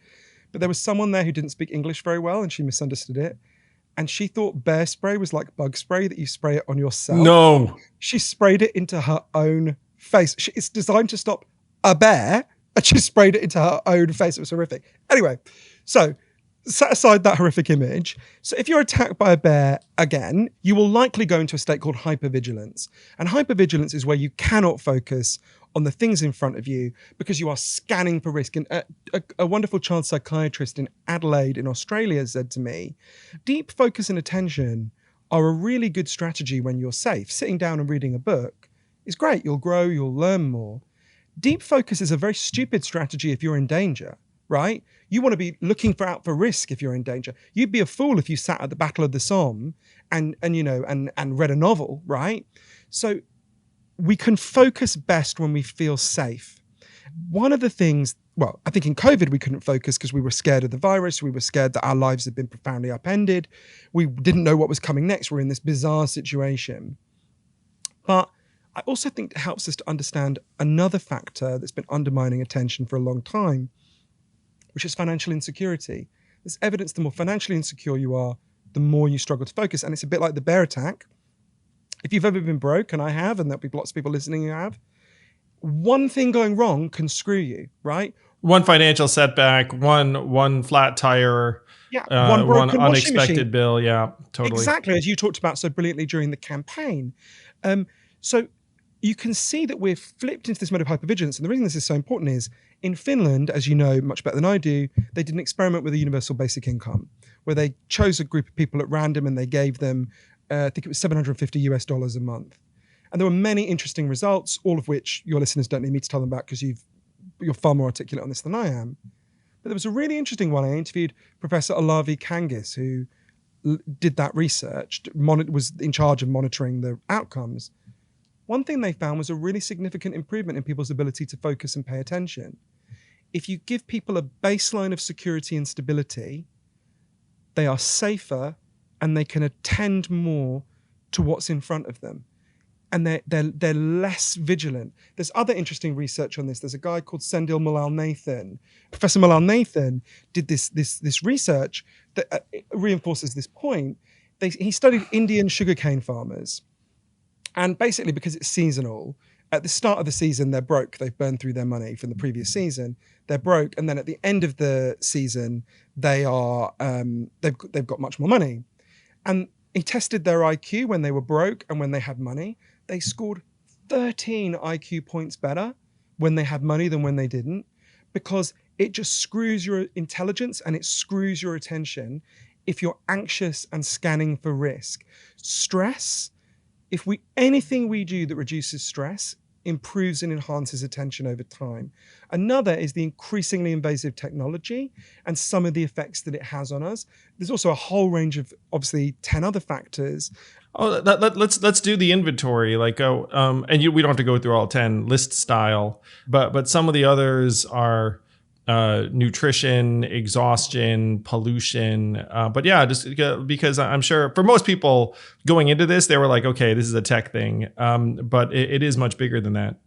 But there was someone there who didn't speak English very well, and she misunderstood it, and she thought bear spray was like bug spray that you spray it on yourself. No, she sprayed it into her own face. It's designed to stop a bear, and she sprayed it into her own face. It was horrific. Anyway, so set aside that horrific image. So if you're attacked by a bear again, you will likely go into a state called hypervigilance. And hypervigilance is where you cannot focus on the things in front of you because you are scanning for risk. And a wonderful child psychiatrist in Adelaide in Australia said to me, deep focus and attention are a really good strategy when you're safe. Sitting down and reading a book is great. You'll grow, you'll learn more. Deep focus is a very stupid strategy if you're in danger, right? You want to be looking out for risk if you're in danger. You'd be a fool if you sat at the Battle of the Somme and read a novel, right? So we can focus best when we feel safe. One of the things, well, I think in COVID we couldn't focus because we were scared of the virus. We were scared that our lives had been profoundly upended. We didn't know what was coming next. We're in this bizarre situation. But I also think it helps us to understand another factor that's been undermining attention for a long time, which is financial insecurity. There's evidence the more financially insecure you are, the more you struggle to focus. And it's a bit like the bear attack. If you've ever been broke, and I have, and there'll be lots of people listening who have, one thing going wrong can screw you, right? One financial setback, one flat tire, one unexpected bill. Yeah, totally. Exactly, as you talked about so brilliantly during the campaign. So you can see that we're flipped into this mode of hypervigilance. And the reason this is so important is in Finland, as you know much better than I do, they did an experiment with a universal basic income where they chose a group of people at random and they gave them, I think it was $750 a month. And there were many interesting results, all of which your listeners don't need me to tell them about because you're far more articulate on this than I am. But there was a really interesting one. I interviewed Professor Olavi Kangis, who did that research, was in charge of monitoring the outcomes. One thing they found was a really significant improvement in people's ability to focus and pay attention. If you give people a baseline of security and stability, they are safer and they can attend more to what's in front of them. And they're less vigilant. There's other interesting research on this. There's a guy called Sendil Malal Nathan. Professor Malal Nathan did this research that reinforces this point. He studied Indian sugarcane farmers. And basically, because it's seasonal, at the start of the season, they're broke. They've burned through their money from the previous season. They're broke. And then at the end of the season, they've got much more money. And he tested their IQ when they were broke and when they had money. They scored 13 IQ points better when they had money than when they didn't, because it just screws your intelligence and it screws your attention if you're anxious and scanning for risk. Stress, anything we do that reduces stress improves and enhances attention over time. Another is the increasingly invasive technology and some of the effects that it has on us. There's also a whole range of, obviously, 10 other factors. Oh, let's do the inventory. We don't have to go through all 10 list style, but some of the others are nutrition, exhaustion, pollution. But yeah, just because I'm sure for most people going into this, they were like, okay, this is a tech thing. But it is much bigger than that.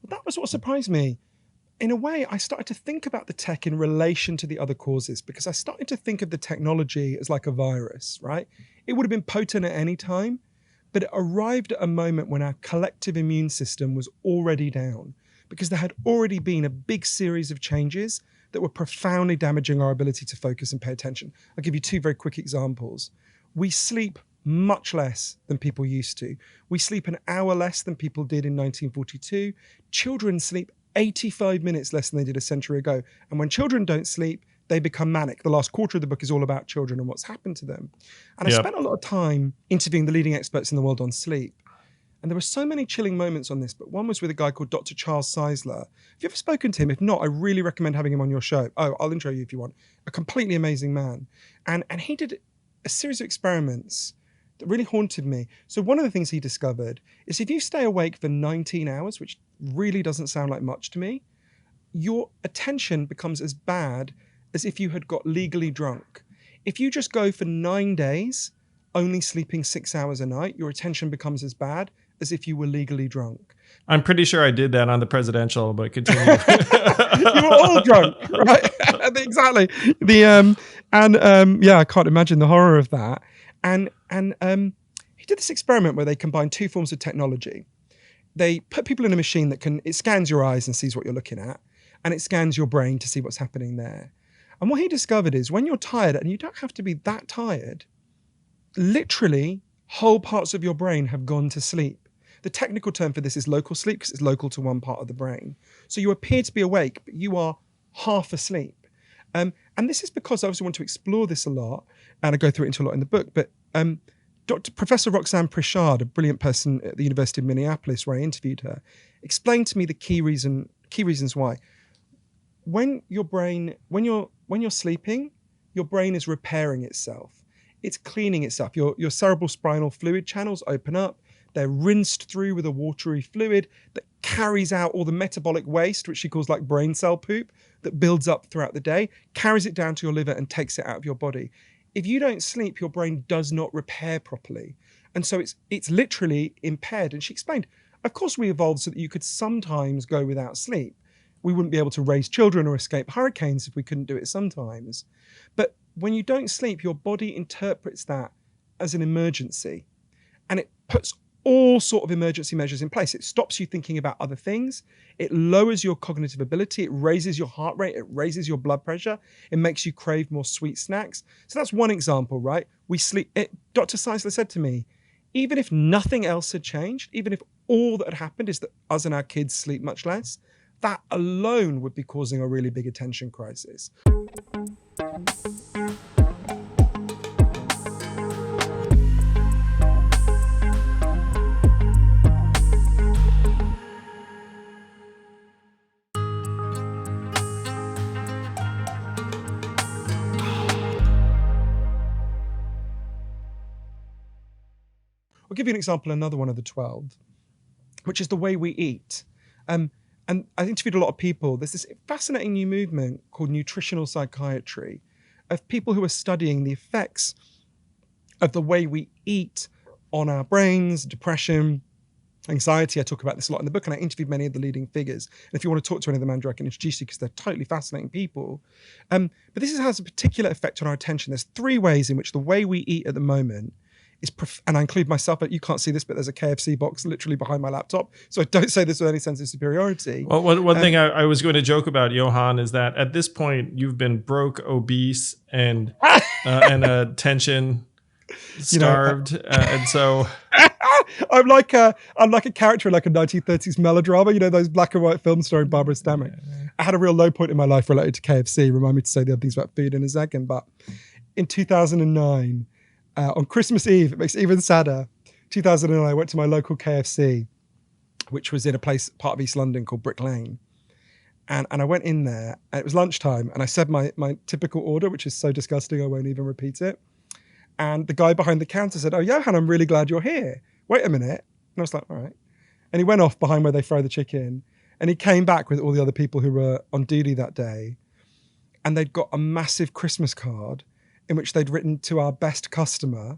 That was what surprised me. In a way, I started to think about the tech in relation to the other causes, because I started to think of the technology as like a virus, right? It would have been potent at any time, but it arrived at a moment when our collective immune system was already down, because there had already been a big series of changes that were profoundly damaging our ability to focus and pay attention. I'll give you two very quick examples. We sleep much less than people used to. We sleep an hour less than people did in 1942. Children sleep 85 minutes less than they did a century ago. And when children don't sleep, they become manic. The last quarter of the book is all about children and what's happened to them. And I spent a lot of time interviewing the leading experts in the world on sleep. And there were so many chilling moments on this, but one was with a guy called Dr. Charles Seisler. Have you ever spoken to him? If not, I really recommend having him on your show. Oh, I'll intro you if you want. A completely amazing man. And he did a series of experiments that really haunted me. So one of the things he discovered is if you stay awake for 19 hours, which really doesn't sound like much to me, your attention becomes as bad as if you had got legally drunk. If you just go for 9 days, only sleeping 6 hours a night, your attention becomes as bad as if you were legally drunk. I'm pretty sure I did that on the presidential, but continue. You were all drunk, right? Exactly. I can't imagine the horror of that. And he did this experiment where they combined two forms of technology. They put people in a machine it scans your eyes and sees what you're looking at, and it scans your brain to see what's happening there. And what he discovered is when you're tired, and you don't have to be that tired, literally whole parts of your brain have gone to sleep. The technical term for this is local sleep because it's local to one part of the brain. So you appear to be awake, but you are half asleep. And this is because I obviously want to explore this a lot, and I go through it a lot in the book. But Professor Roxanne Prichard, a brilliant person at the University of Minneapolis, where I interviewed her, explained to me the key reasons why. When you're sleeping, your brain is repairing itself. It's cleaning itself. Your cerebral spinal fluid channels open up. They're rinsed through with a watery fluid that carries out all the metabolic waste, which she calls like brain cell poop, that builds up throughout the day, carries it down to your liver and takes it out of your body. If you don't sleep, your brain does not repair properly. And so it's literally impaired. And she explained, of course we evolved so that you could sometimes go without sleep. We wouldn't be able to raise children or escape hurricanes if we couldn't do it sometimes. But when you don't sleep, your body interprets that as an emergency. And it puts all sort of emergency measures in place. It stops you thinking about other things. It lowers your cognitive ability. It raises your heart rate. It raises your blood pressure. It makes you crave more sweet snacks. So that's one example, right? We sleep. Dr. Seisler said to me, even if nothing else had changed, even if all that had happened is that us and our kids sleep much less, that alone would be causing a really big attention crisis. I'll give you an example, another one of the 12, which is the way we eat. And I interviewed a lot of people. There's this fascinating new movement called nutritional psychiatry of people who are studying the effects of the way we eat on our brains, depression, anxiety. I talk about this a lot in the book, and I interviewed many of the leading figures. And if you want to talk to any of them, Andrew, I can introduce you because they're totally fascinating people. But this has a particular effect on our attention. There's 3 ways in which the way we eat at the moment is, and I include myself, but you can't see this, but there's a KFC box literally behind my laptop. So I don't say this with any sense of superiority. Well, one thing I was going to joke about, Johann, is that at this point you've been broke, obese, and attention starved, and so I'm like a character in like a 1930s melodrama. You know those black and white films starring Barbara Stanwyck. I had a real low point in my life related to KFC. Remind me to say the other things about food in a second. But in 2009. On Christmas Eve, it makes it even sadder. 2009, I went to my local KFC, which was in a part of East London called Brick Lane. And I went in there, and it was lunchtime, and I said my typical order, which is so disgusting I won't even repeat it. And the guy behind the counter said, "Oh, Johann, I'm really glad you're here. Wait a minute." And I was like, "All right." And he went off behind where they fry the chicken, and he came back with all the other people who were on duty that day, and they'd got a massive Christmas card in which they'd written to our best customer,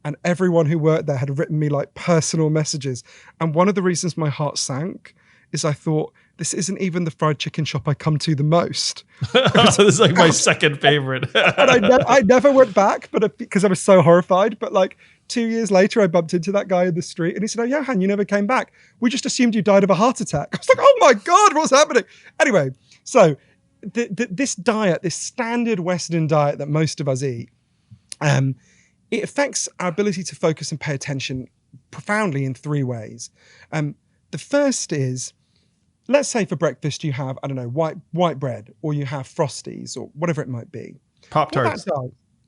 and everyone who worked there had written me like personal messages. And one of the reasons my heart sank is I thought, this isn't even the fried chicken shop I come to the most. This is like my second favorite. And I never went back, but because I was so horrified. But like 2 years later, I bumped into that guy in the street, and he said, "Oh, Johann, you never came back. We just assumed you died of a heart attack." I was like, "Oh my God, what's happening?" Anyway, so this diet, this standard Western diet that most of us eat, it affects our ability to focus and pay attention profoundly in 3 ways. The first is, let's say for breakfast you have, I don't know, white bread, or you have Frosties, or whatever it might be. Pop-Tarts.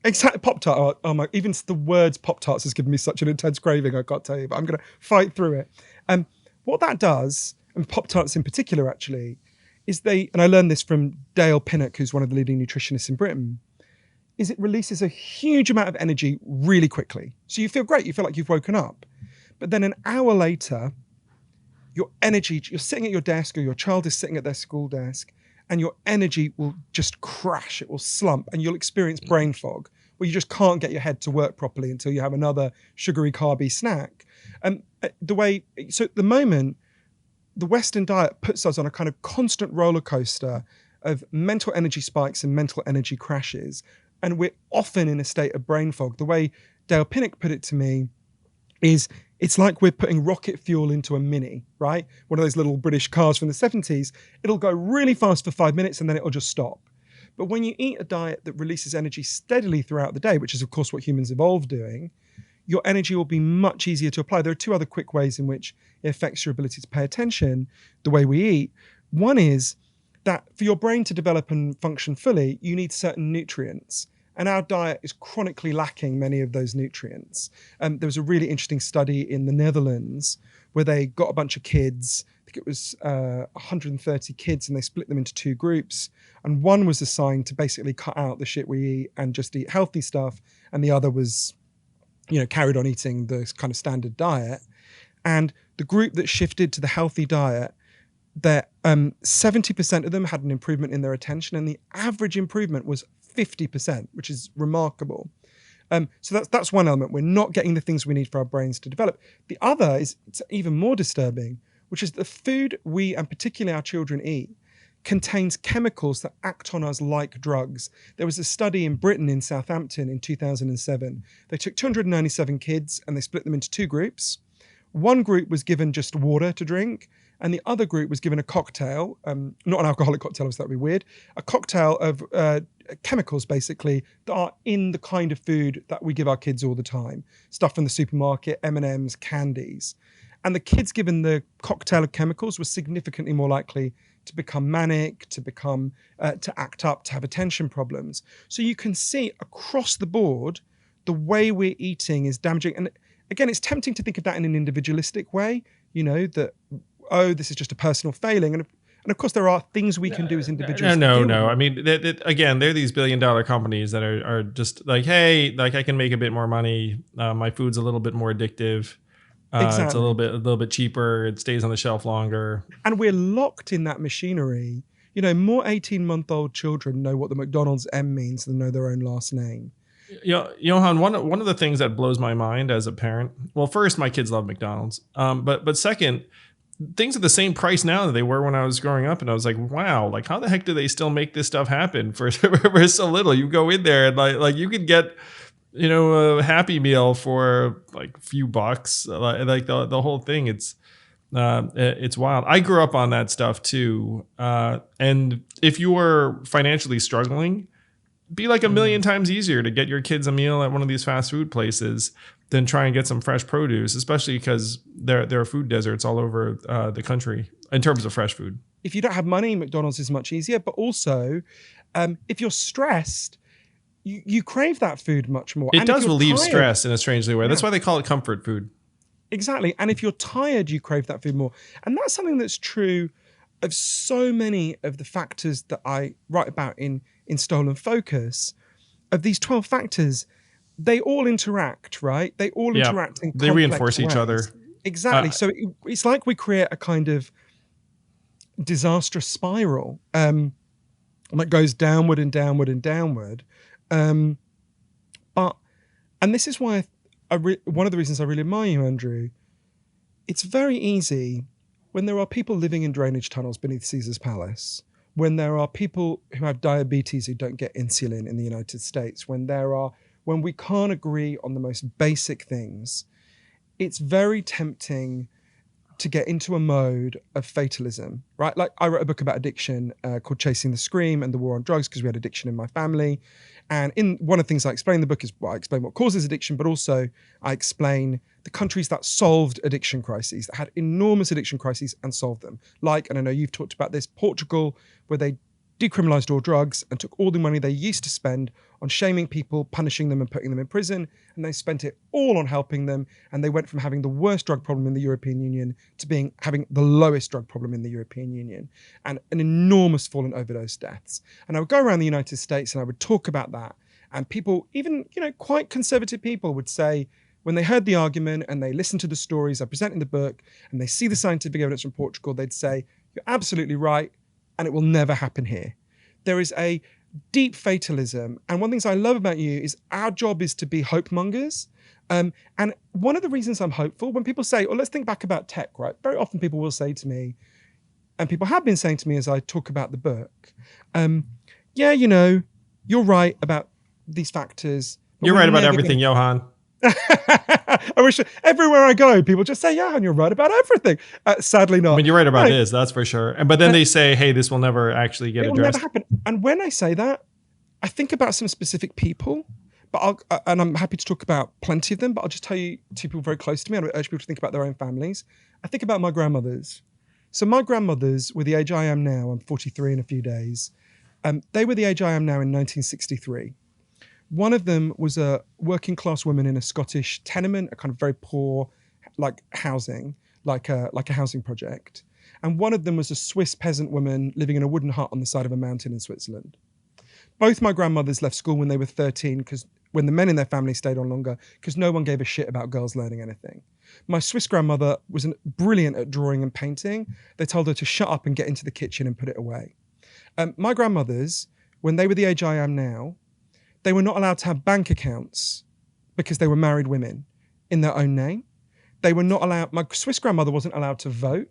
Exactly, Pop-Tart. Oh my! Even the words Pop-Tarts has given me such an intense craving. I can't tell you, but I'm going to fight through it. What that does, and Pop-Tarts in particular, actually, is and I learned this from Dale Pinnock, who's one of the leading nutritionists in Britain, is it releases a huge amount of energy really quickly. So you feel great. You feel like you've woken up, but then an hour later, your energy, you're sitting at your desk or your child is sitting at their school desk, and your energy will just crash. It will slump, and you'll experience brain fog where you just can't get your head to work properly until you have another sugary, carby snack. And so at the moment, the Western diet puts us on a kind of constant roller coaster of mental energy spikes and mental energy crashes. And we're often in a state of brain fog. The way Dale Pinnock put it to me is it's like we're putting rocket fuel into a Mini, right? One of those little British cars from the 70s. It'll go really fast for 5 minutes and then it'll just stop. But when you eat a diet that releases energy steadily throughout the day, which is of course what humans evolved doing, your energy will be much easier to apply. There are two other quick ways in which it affects your ability to pay attention, the way we eat. One is that for your brain to develop and function fully, you need certain nutrients. And our diet is chronically lacking many of those nutrients. There was a really interesting study in the Netherlands where they got a bunch of kids, I think it was 130 kids, and they split them into two groups. And one was assigned to basically cut out the shit we eat and just eat healthy stuff. And the other was, carried on eating the kind of standard diet. And the group that shifted to the healthy diet, that 70% of them had an improvement in their attention, and the average improvement was 50%, which is remarkable. So that's one element. We're not getting the things we need for our brains to develop. The other is it's even more disturbing, which is the food we, and particularly our children, eat contains chemicals that act on us like drugs. There was a study in Britain, in Southampton, in 2007. They took 297 kids and they split them into two groups. One group was given just water to drink, and the other group was given a cocktail, not an alcoholic cocktail, so that would be weird, a cocktail of chemicals, basically, that are in the kind of food that we give our kids all the time. Stuff from the supermarket, M&Ms, candies. And the kids given the cocktail of chemicals were significantly more likely to become manic, to act up, to have attention problems. So you can see across the board, the way we're eating is damaging. And again, it's tempting to think of that in an individualistic way, that, this is just a personal failing. And of course, there are things we can do as individuals. No. I mean, again, they're these billion-dollar companies that are just like, hey, like I can make a bit more money. My food's a little bit more addictive. Exactly. It's a little bit cheaper. It stays on the shelf longer. And we're locked in that machinery. More 18-month-old children know what the McDonald's M means than know their own last name. Johann, one of the things that blows my mind as a parent, well, first, my kids love McDonald's. But second, things are the same price now that they were when I was growing up. And I was like, wow, like how the heck do they still make this stuff happen for so little? You go in there and like you could get, a Happy Meal for like a few bucks, like the whole thing. It's wild. I grew up on that stuff too. And if you were financially struggling, be like a million times easier to get your kids a meal at one of these fast food places than try and get some fresh produce, especially because there are food deserts all over the country in terms of fresh food. If you don't have money, McDonald's is much easier. But also, if you're stressed, you crave that food much more. It does relieve stress in a strangely way. Yeah. That's why they call it comfort food. Exactly. And if you're tired, you crave that food more. And that's something that's true of so many of the factors that I write about in Stolen Focus. Of these 12 factors, they all interact, right? They all interact in complex They reinforce ways. each other. Exactly. So it's like we create a kind of disastrous spiral that goes downward and downward and downward. And this is why one of the reasons I really admire you, Andrew. It's very easy when there are people living in drainage tunnels beneath Caesar's Palace, when there are people who have diabetes who don't get insulin in the United States, when we can't agree on the most basic things, it's very tempting to get into a mode of fatalism, right? Like I wrote a book about addiction called Chasing the Scream and the War on Drugs because we had addiction in my family. And in one of the things I explain in the book is I explain what causes addiction, but also I explain the countries that solved addiction crises, that had enormous addiction crises and solved them. Like, and I know you've talked about this, Portugal, where they decriminalized all drugs and took all the money they used to spend on shaming people, punishing them and putting them in prison, and they spent it all on helping them, and they went from having the worst drug problem in the European Union to having the lowest drug problem in the European Union, and an enormous fall in overdose deaths. And I would go around the United States and I would talk about that, and people, even quite conservative people, would say, when they heard the argument and they listened to the stories I present in the book and they see the scientific evidence from Portugal, they'd say, you're absolutely right, and it will never happen here. There is a deep fatalism. And one of the things I love about you is our job is to be hope mongers. And one of the reasons I'm hopeful, when people say, let's think back about tech, right? Very often people will say to me, and people have been saying to me as I talk about the book, yeah, you're right about these factors. You're right about everything, Johann. I wish everywhere I go, people just say, yeah, and you're right about everything. Sadly not. I mean, you're right about this, that's for sure. But then they say, hey, this will never actually get addressed. It will never happen. And when I say that, I think about some specific people, and I'm happy to talk about plenty of them, but I'll just tell you two people very close to me. I urge people to think about their own families. I think about my grandmothers. So my grandmothers were the age I am now. I'm 43 in a few days. They were the age I am now in 1963. One of them was a working class woman in a Scottish tenement, a kind of very poor, housing, like a housing project. And one of them was a Swiss peasant woman living in a wooden hut on the side of a mountain in Switzerland. Both my grandmothers left school when they were 13, when the men in their family stayed on longer, because no one gave a shit about girls learning anything. My Swiss grandmother was brilliant at drawing and painting. They told her to shut up and get into the kitchen and put it away. My grandmothers, when they were the age I am now, they were not allowed to have bank accounts because they were married women in their own name. They were not allowed, my Swiss grandmother wasn't allowed to vote.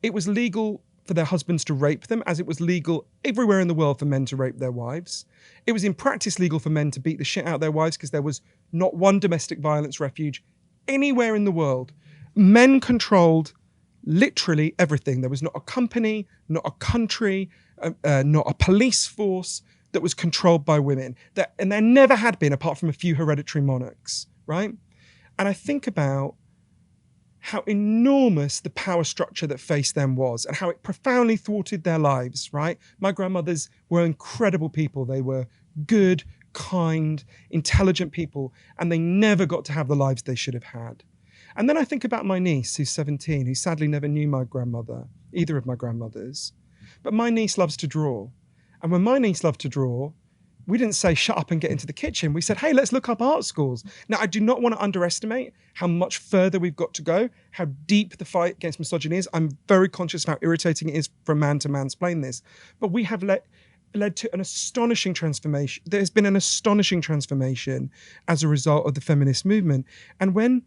It was legal for their husbands to rape them, as it was legal everywhere in the world for men to rape their wives. It was in practice legal for men to beat the shit out of their wives because there was not one domestic violence refuge anywhere in the world. Men controlled literally everything. There was not a company, not a country, not a police force that was controlled by women. And there never had been, apart from a few hereditary monarchs, right? And I think about how enormous the power structure that faced them was and how it profoundly thwarted their lives, right? My grandmothers were incredible people. They were good, kind, intelligent people, and they never got to have the lives they should have had. And then I think about my niece, who's 17, who sadly never knew my grandmother, either of my grandmothers. But my niece loves to draw. And when my niece loved to draw, we didn't say, shut up and get into the kitchen. We said, hey, let's look up art schools. Now, I do not want to underestimate how much further we've got to go, how deep the fight against misogyny is. I'm very conscious of how irritating it is for a man to mansplain this. But we have led to an astonishing transformation. There's been an astonishing transformation as a result of the feminist movement. And when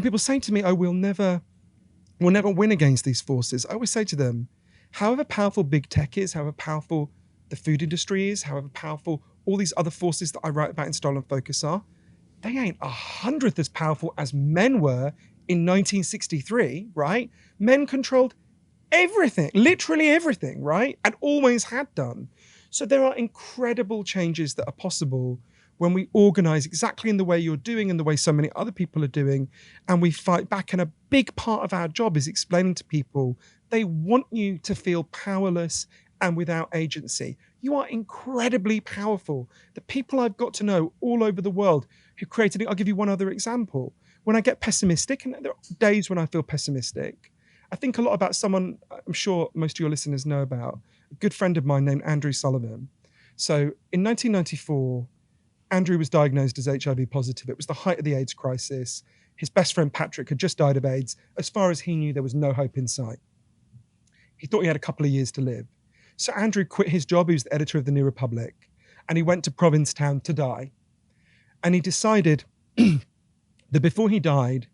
people say to me, oh, we'll never win against these forces, I always say to them, however powerful big tech is, however powerful the food industry is, however powerful all these other forces that I write about in Stolen Focus are, they ain't 100th as powerful as men were in 1963, right? Men controlled everything, literally everything, right? And always had done. So there are incredible changes that are possible when we organize exactly in the way you're doing and the way so many other people are doing, and we fight back. And a big part of our job is explaining to people they want you to feel powerless and without agency. You are incredibly powerful. The people I've got to know all over the world who created it, I'll give you one other example. When I get pessimistic, and there are days when I feel pessimistic, I think a lot about someone I'm sure most of your listeners know about, a good friend of mine named Andrew Sullivan. So in 1994, Andrew was diagnosed as HIV positive. It was the height of the AIDS crisis. His best friend Patrick had just died of AIDS. As far as he knew, there was no hope in sight. He thought he had a couple of years to live. So Andrew quit his job. He was the editor of the New Republic, and he went to Provincetown to die. And he decided that before he died,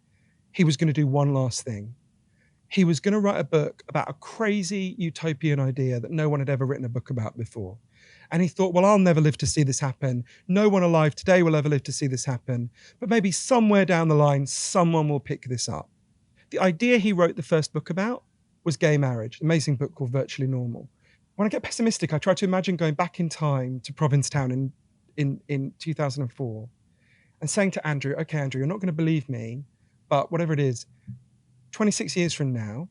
he was going to do one last thing. He was going to write a book about a crazy utopian idea that no one had ever written a book about before. And he thought, well, I'll never live to see this happen. No one alive today will ever live to see this happen. But maybe somewhere down the line, someone will pick this up. The idea he wrote the first book about was gay marriage, an amazing book called Virtually Normal. When I get pessimistic, I try to imagine going back in time to Provincetown in 2004 and saying to Andrew, okay, Andrew, you're not going to believe me, but whatever it is, 26 years from now,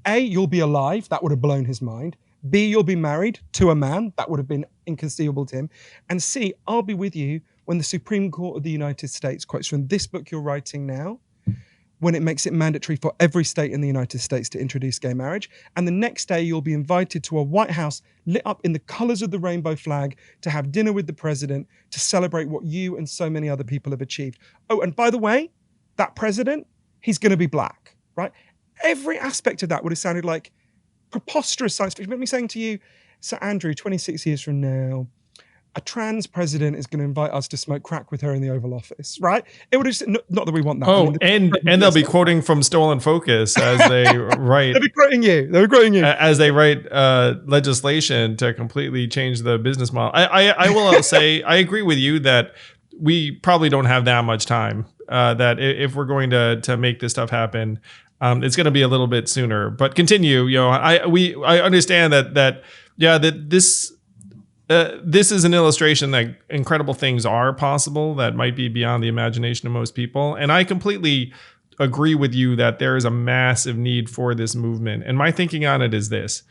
A, you'll be alive. That would have blown his mind. B, you'll be married to a man. That would have been inconceivable to him. And C, I'll be with you when the Supreme Court of the United States, quotes from this book you're writing now, when it makes it mandatory for every state in the United States to introduce gay marriage. And the next day, you'll be invited to a White House lit up in the colors of the rainbow flag to have dinner with the president to celebrate what you and so many other people have achieved. Oh, and by the way, that president, he's going to be black, right? Every aspect of that would have sounded like preposterous science fiction. But me saying to you, Sir Andrew, 26 years from now, a trans president is going to invite us to smoke crack with her in the Oval Office, right? It would have not that we want that. Oh, I mean, and they'll be quoting from Stolen Focus as they write. They'll be quoting you. They'll be quoting you as they write legislation to completely change the business model. I will say I agree with you that we probably don't have that much time. That if we're going to make this stuff happen, it's going to be a little bit sooner. But continue. You know, I understand that this is an illustration that incredible things are possible that might be beyond the imagination of most people. And I completely agree with you that there is a massive need for this movement. And my thinking on it is this: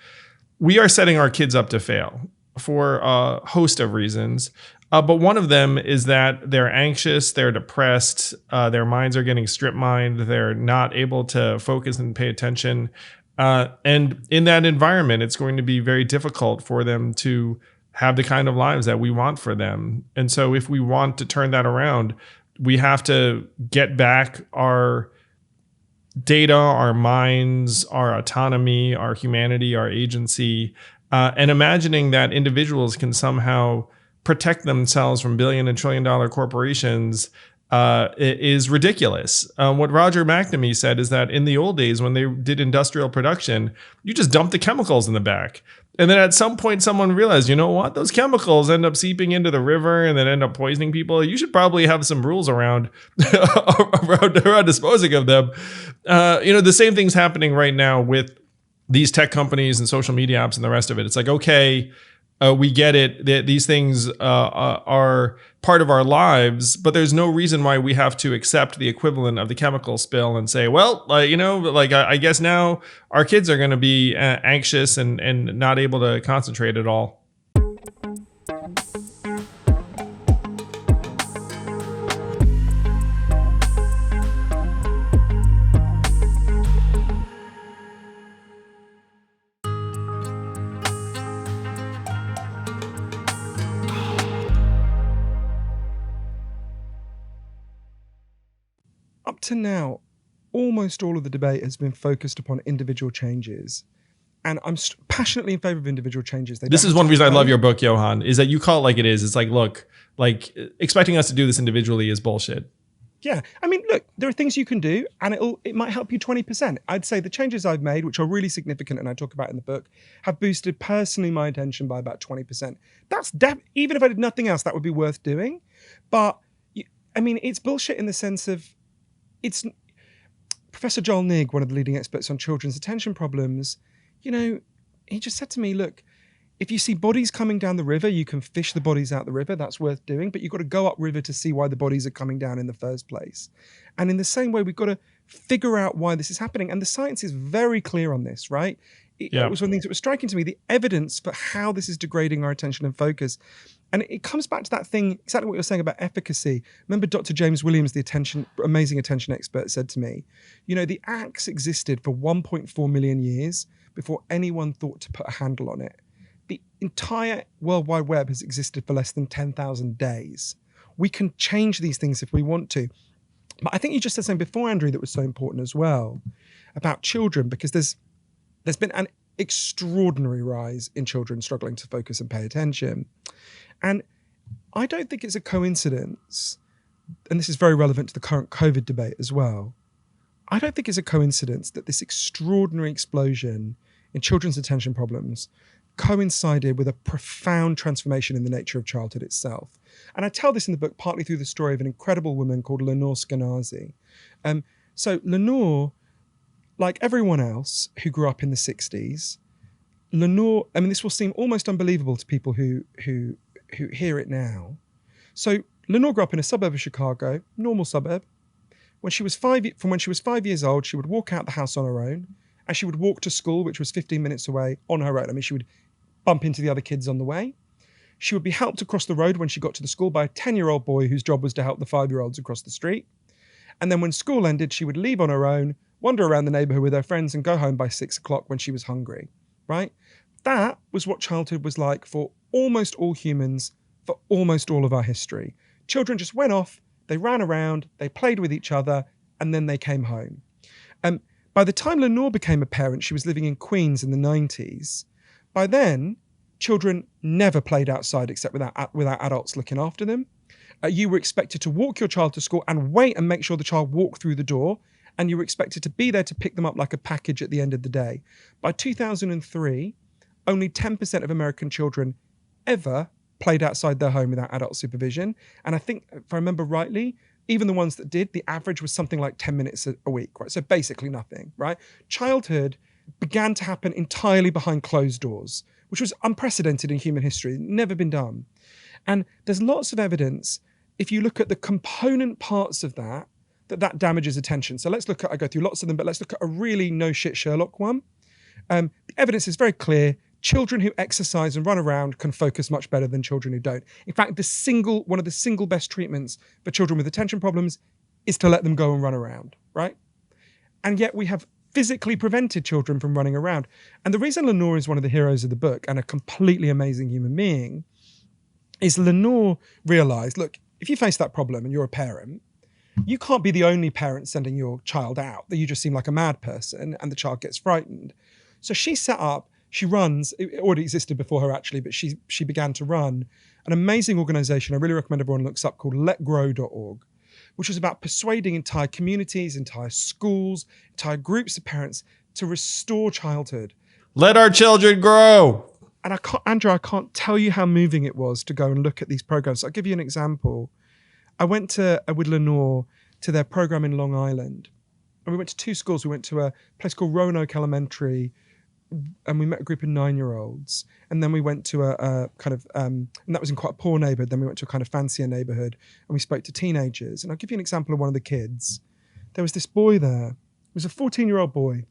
we are setting our kids up to fail for a host of reasons. But one of them is that they're anxious, they're depressed, their minds are getting strip mined, they're not able to focus and pay attention. And in that environment, it's going to be very difficult for them to have the kind of lives that we want for them. And so if we want to turn that around, we have to get back our data, our minds, our autonomy, our humanity, our agency, and imagining that individuals can somehow protect themselves from billion and trillion dollar corporations is ridiculous. What Roger McNamee said is that in the old days, when they did industrial production, you just dumped the chemicals in the back. And then at some point, someone realized, you know what? Those chemicals end up seeping into the river and then end up poisoning people. You should probably have some rules around around disposing of them. The same thing's happening right now with these tech companies and social media apps and the rest of it. It's like, okay, we get it. These things are part of our lives, but there's no reason why we have to accept the equivalent of the chemical spill and say, well, I guess now our kids are going to be anxious and not able to concentrate at all. Up to now, almost all of the debate has been focused upon individual changes. And I'm passionately in favor of individual changes. This is one reason I love your book, Johann, is that you call it like it is. It's like, look, like expecting us to do this individually is bullshit. Yeah. I mean, look, there are things you can do and it might help you 20%. I'd say the changes I've made, which are really significant and I talk about in the book, have boosted personally my attention by about 20%. That's even if I did nothing else, that would be worth doing. But I mean, it's bullshit in the sense of it's Professor Joel Nigg, one of the leading experts on children's attention problems, he just said to me, look, if you see bodies coming down the river, you can fish the bodies out the river. That's worth doing. But you've got to go upriver to see why the bodies are coming down in the first place. And in the same way, we've got to figure out why this is happening. And the science is very clear on this, right? It was one of the things that was striking to me, the evidence for how this is degrading our attention and focus. And it comes back to that thing, exactly what you're saying about efficacy. Remember Dr. James Williams, the amazing attention expert, said to me, the axe existed for 1.4 million years before anyone thought to put a handle on it. The entire World Wide Web has existed for less than 10,000 days. We can change these things if we want to. But I think you just said something before, Andrew, that was so important as well about children, because there's been an extraordinary rise in children struggling to focus and pay attention. And I don't think it's a coincidence, and this is very relevant to the current COVID debate as well. I don't think it's a coincidence that this extraordinary explosion in children's attention problems coincided with a profound transformation in the nature of childhood itself. And I tell this in the book partly through the story of an incredible woman called Lenore Skenazy. So Lenore, like everyone else who grew up in the 60s, Lenore, I mean, this will seem almost unbelievable to people who hear it now. So Lenore grew up in a suburb of Chicago, normal suburb. From when she was 5 years old, she would walk out the house on her own and she would walk to school, which was 15 minutes away, on her own. I mean, she would bump into the other kids on the way. She would be helped across the road when she got to the school by a 10-year-old boy whose job was to help the 5-year-olds across the street. And then when school ended, she would leave on her own, wander around the neighborhood with her friends, and go home by 6 o'clock when she was hungry, right? That was what childhood was like for almost all humans, for almost all of our history. Children just went off, they ran around, they played with each other, and then they came home. By the time Lenore became a parent, she was living in Queens in the 90s. By then, children never played outside except without adults looking after them. You were expected to walk your child to school and wait and make sure the child walked through the door, and you were expected to be there to pick them up like a package at the end of the day. By 2003, only 10% of American children ever played outside their home without adult supervision. And I think, if I remember rightly, even the ones that did, the average was something like 10 minutes a week, right? So basically nothing, right? Childhood began to happen entirely behind closed doors, which was unprecedented in human history, never been done. And there's lots of evidence, if you look at the component parts of that damages attention. So I go through lots of them, but let's look at a really no shit Sherlock one. The evidence is very clear. Children who exercise and run around can focus much better than children who don't. In fact, one of the single best treatments for children with attention problems is to let them go and run around, right? And yet we have physically prevented children from running around. And the reason Lenore is one of the heroes of the book and a completely amazing human being is Lenore realized, look, if you face that problem and you're a parent, you can't be the only parent sending your child out, that you just seem like a mad person and the child gets frightened. So she runs, it already existed before her actually, but she began to run an amazing organization I really recommend everyone looks up called letgrow.org, which was about persuading entire communities, entire schools, entire groups of parents to restore childhood. Let our children grow. And Andrew, I can't tell you how moving it was to go and look at these programs. I'll give you an example. I went with Lenore to their program in Long Island. And we went to 2 schools. We went to a place called Roanoke Elementary, and we met a group of 9-year-olds. And then we went to a kind of, and that was in quite a poor neighborhood. Then we went to a kind of fancier neighborhood, and we spoke to teenagers. And I'll give you an example of one of the kids. There was this boy there. He was a 14-year-old boy.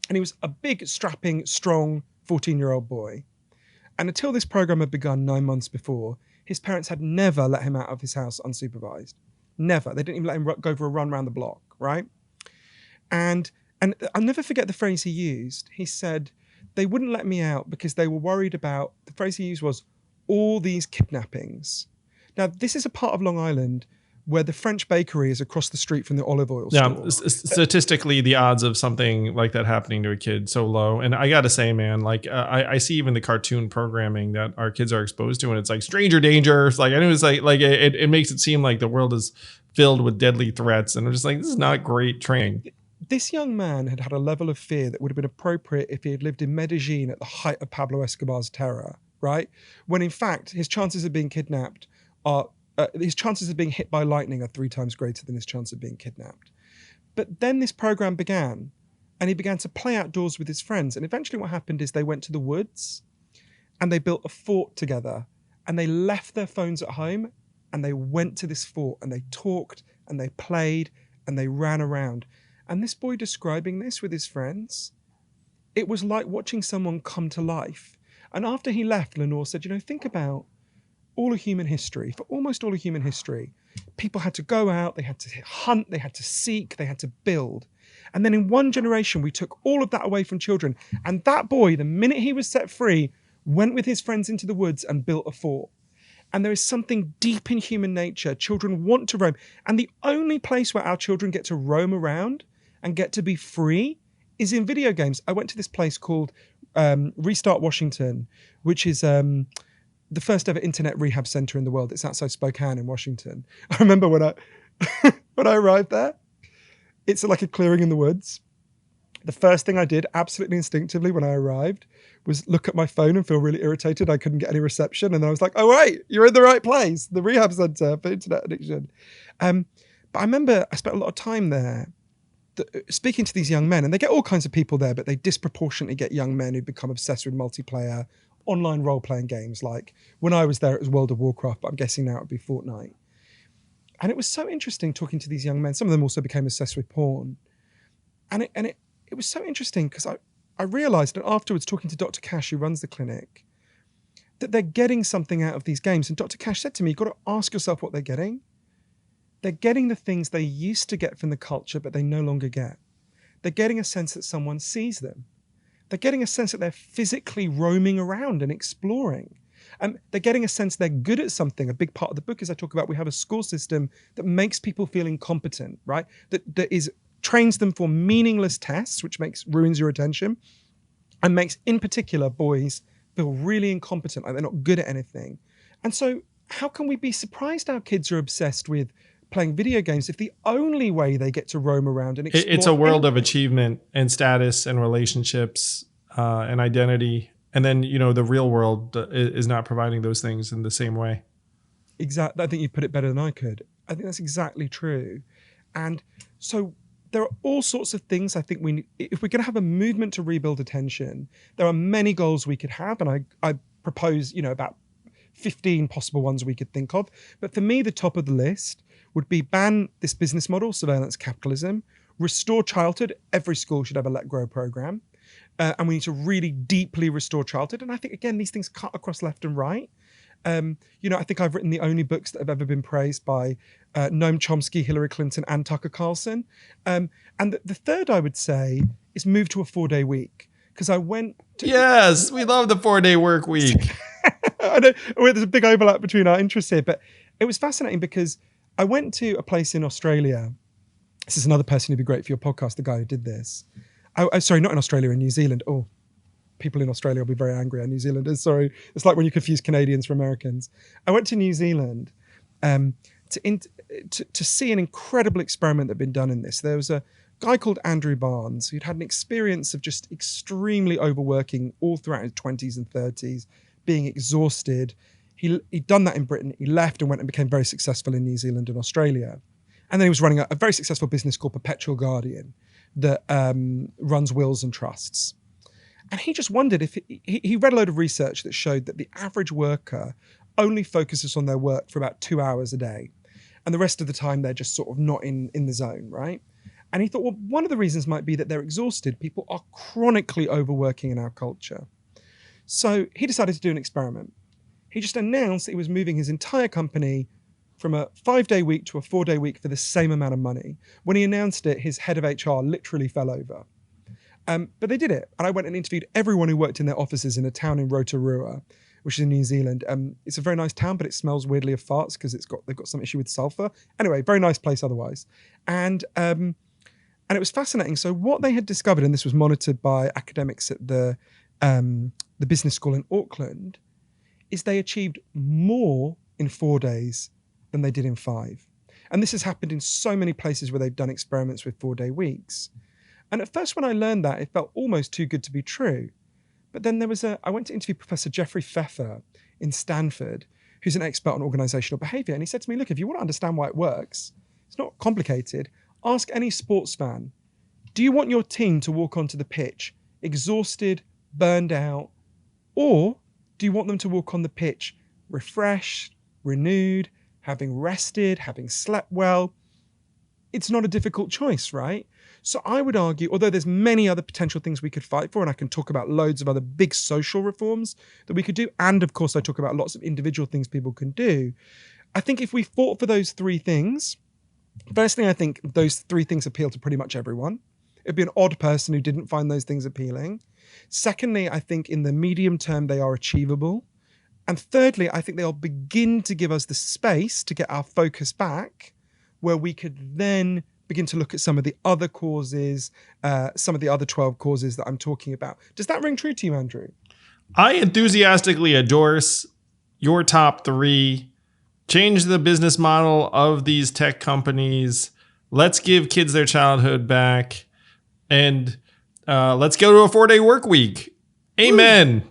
And he was a big, strapping, strong 14-year-old boy. And until this program had begun 9 months before, his parents had never let him out of his house unsupervised. Never. They didn't even let him go for a run around the block, right? And I'll never forget the phrase he used. He said, they wouldn't let me out because they were worried about, the phrase he used was, all these kidnappings. Now, this is a part of Long Island where the French bakery is across the street from the olive oil store. Yeah, statistically, the odds of something like that happening to a kid so low. And I got to say, man, like I see even the cartoon programming that our kids are exposed to, and it's like stranger danger. It's like, I know it's like it makes it seem like the world is filled with deadly threats. And I'm just like, this is not great training. This young man had had a level of fear that would have been appropriate if he had lived in Medellin at the height of Pablo Escobar's terror, right? When in fact, his chances of being kidnapped his chances of being hit by lightning are 3 times greater than his chance of being kidnapped. But then this program began, and he began to play outdoors with his friends. And eventually what happened is they went to the woods and they built a fort together, and they left their phones at home and they went to this fort and they talked and they played and they ran around. And this boy describing this with his friends, it was like watching someone come to life. And after he left, Lenore said, think about all of human history. For almost all of human history, people had to go out, they had to hunt, they had to seek, they had to build. And then in one generation, we took all of that away from children. And that boy, the minute he was set free, went with his friends into the woods and built a fort. And there is something deep in human nature. Children want to roam. And the only place where our children get to roam around and get to be free is in video games. I went to this place called Restart Washington, which is the first ever internet rehab center in the world. It's outside Spokane in Washington. I remember when I arrived there, it's like a clearing in the woods. The first thing I did, absolutely instinctively when I arrived, was look at my phone and feel really irritated. I couldn't get any reception. And then I was like, oh, wait, you're in the right place, the rehab center for internet addiction. But I remember I spent a lot of time there speaking to these young men, and they get all kinds of people there, but they disproportionately get young men who become obsessed with multiplayer online role-playing games. Like when I was there, it was World of Warcraft, but I'm guessing now it would be Fortnite. And it was so interesting talking to these young men. Some of them also became obsessed with porn. And it was so interesting because I realized that afterwards, talking to Dr. Cash, who runs the clinic, that they're getting something out of these games. And Dr. Cash said to me, you've got to ask yourself what they're getting. They're getting the things they used to get from the culture, but they no longer get. They're getting a sense that someone sees them. They're getting a sense that they're physically roaming around and exploring. They're getting a sense they're good at something. A big part of the book is I talk about we have a school system that makes people feel incompetent, right? That trains them for meaningless tests, which ruins your attention, and makes, in particular, boys feel really incompetent, like they're not good at anything. And so how can we be surprised our kids are obsessed with playing video games if the only way they get to roam around and explore? It's a world of achievement and status and relationships and identity. And then, the real world is not providing those things in the same way. Exactly. I think you put it better than I could. I think that's exactly true. And so there are all sorts of things I think we need. If we're going to have a movement to rebuild attention, there are many goals we could have. And I propose, about 15 possible ones we could think of. But for me, the top of the list would be ban this business model, surveillance capitalism, restore childhood. Every school should have a Let Grow program. And we need to really deeply restore childhood. And I think, again, these things cut across left and right. I think I've written the only books that have ever been praised by Noam Chomsky, Hillary Clinton, and Tucker Carlson. And the third, I would say, is move to a 4-day week. Because I went to... Yes, we love the 4-day work week. I know there's a big overlap between our interests here, but it was fascinating because I went to a place in Australia. This is another person who'd be great for your podcast, the guy who did this. Sorry, not in Australia, in New Zealand. Oh, people in Australia will be very angry at New Zealanders. Sorry. It's like when you confuse Canadians for Americans. I went to New Zealand to see an incredible experiment that had been done in this. There was a guy called Andrew Barnes who'd had an experience of just extremely overworking all throughout his 20s and 30s, being exhausted. He'd done that in Britain. He left and went and became very successful in New Zealand and Australia. And then he was running a very successful business called Perpetual Guardian that runs wills and trusts. And he just wondered if he read a load of research that showed that the average worker only focuses on their work for about 2 hours a day. And the rest of the time, they're just sort of not in the zone, right? And he thought, well, one of the reasons might be that they're exhausted. People are chronically overworking in our culture. So he decided to do an experiment. He just announced that he was moving his entire company from a 5-day week to a 4-day week for the same amount of money. When he announced it, his head of HR literally fell over. But they did it. And I went and interviewed everyone who worked in their offices in a town in Rotorua, which is in New Zealand. It's a very nice town, but it smells weirdly of farts because they've got some issue with sulfur. Anyway, very nice place otherwise. And it was fascinating. So what they had discovered, and this was monitored by academics at the business school in Auckland, is they achieved more in 4 days than they did in 5. And this has happened in so many places where they've done experiments with 4-day weeks. And at first when I learned that, it felt almost too good to be true. But then I went to interview Professor Jeffrey Pfeffer in Stanford, who's an expert on organizational behavior. And he said to me, look, if you want to understand why it works, it's not complicated. Ask any sports fan, do you want your team to walk onto the pitch exhausted, burned out, or do you want them to walk on the pitch refreshed, renewed, having rested, having slept well? It's not a difficult choice, right? So I would argue, although there's many other potential things we could fight for, and I can talk about loads of other big social reforms that we could do, and of course I talk about lots of individual things people can do, I think if we fought for those 3 things, firstly, I think those 3 things appeal to pretty much everyone. It'd be an odd person who didn't find those things appealing. Secondly, I think in the medium term, they are achievable. And thirdly, I think they'll begin to give us the space to get our focus back, where we could then begin to look at some of the other causes, some of the other 12 causes that I'm talking about. Does that ring true to you, Andrew? I enthusiastically endorse your top 3. Change the business model of these tech companies. Let's give kids their childhood back. And let's go to a 4-day work week. Amen.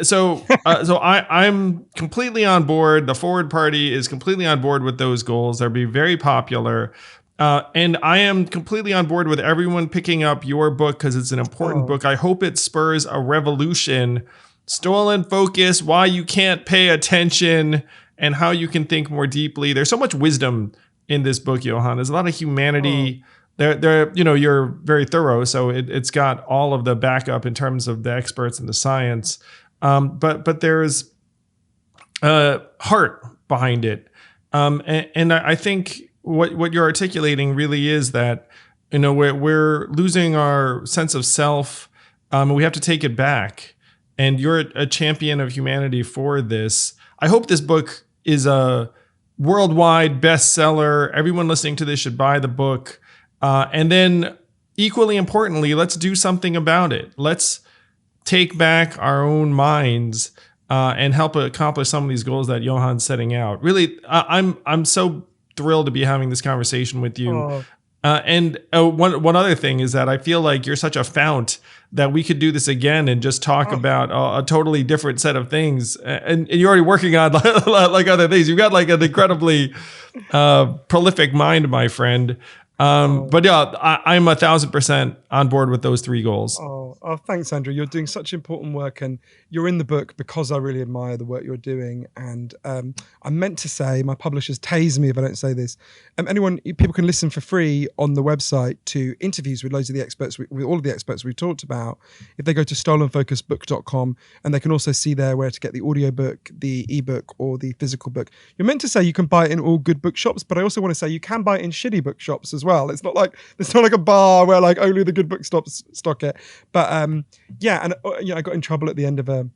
So I'm completely on board. The Forward Party is completely on board with those goals. They'll be very popular. And I am completely on board with everyone picking up your book because it's an important book. I hope it spurs a revolution. Stolen focus, why you can't pay attention, and how you can think more deeply. There's so much wisdom in this book, Johann. There's a lot of humanity, they're you're very thorough, so it's got all of the backup in terms of the experts and the science. But there's heart behind it, and I think what you're articulating really is that we're losing our sense of self, and we have to take it back. And you're a champion of humanity for this. I hope this book is a worldwide bestseller. Everyone listening to this should buy the book. And then equally importantly, let's do something about it. Let's take back our own minds and help accomplish some of these goals that Johann's setting out. Really, I'm so thrilled to be having this conversation with you. Oh. And one other thing is that I feel like you're such a fount that we could do this again and just talk about a totally different set of things. And you're already working on like other things. You've got like an incredibly prolific mind, my friend. But yeah, I'm 1,000% on board with those 3 goals. Oh, thanks, Andrew. You're doing such important work, and you're in the book because I really admire the work you're doing. And I meant to say, my publishers tase me if I don't say this. People can listen for free on the website to interviews with loads of the experts, with all of the experts we've talked about. If they go to stolenfocusbook.com, and they can also see there where to get the audiobook, the ebook, or the physical book. You're meant to say you can buy it in all good bookshops, but I also want to say you can buy it in shitty bookshops as well. It's not like a bar where like only the good bookshops stock it. But I got in trouble at the end of a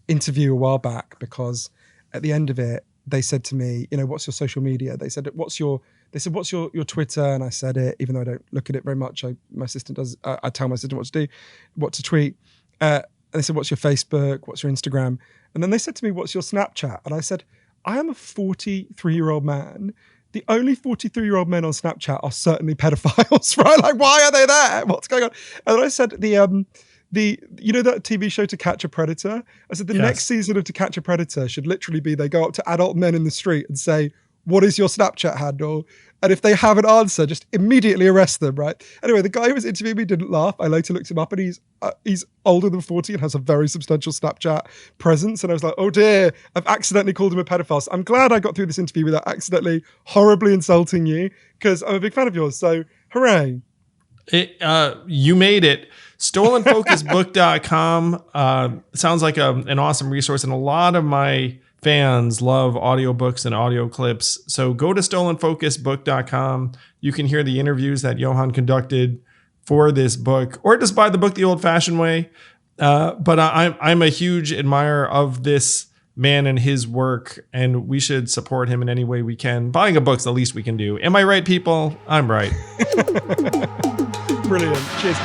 interview a while back because at the end of it they said to me, what's your social media? They said what's your Twitter, and I said it even though I don't look at it very much. My assistant does. I tell my assistant what to do, what to tweet. And they said, what's your Facebook? What's your Instagram? And then they said to me, what's your Snapchat? And I said, I am a 43-year-old man. The only 43-year-old men on Snapchat are certainly pedophiles, right? Like, why are they there? What's going on? And then I said, that TV show To Catch a Predator? I said, the next season of To Catch a Predator should literally be they go up to adult men in the street and say, what is your Snapchat handle? And if they have an answer, just immediately arrest them, right? Anyway, the guy who was interviewing me didn't laugh. I later looked him up, and he's older than 40 and has a very substantial Snapchat presence. And I was like, oh dear, I've accidentally called him a pedophile. So I'm glad I got through this interview without accidentally horribly insulting you, because I'm a big fan of yours. So hooray. You made it. Stolenfocusbook.com sounds like an awesome resource, and a lot of my fans love audiobooks and audio clips. So go to stolenfocusbook.com. You can hear the interviews that Johann conducted for this book, or just buy the book the old-fashioned way. But I'm a huge admirer of this man and his work, and we should support him in any way we can. Buying a book's the least we can do. Am I right, people? I'm right. Brilliant. Cheers.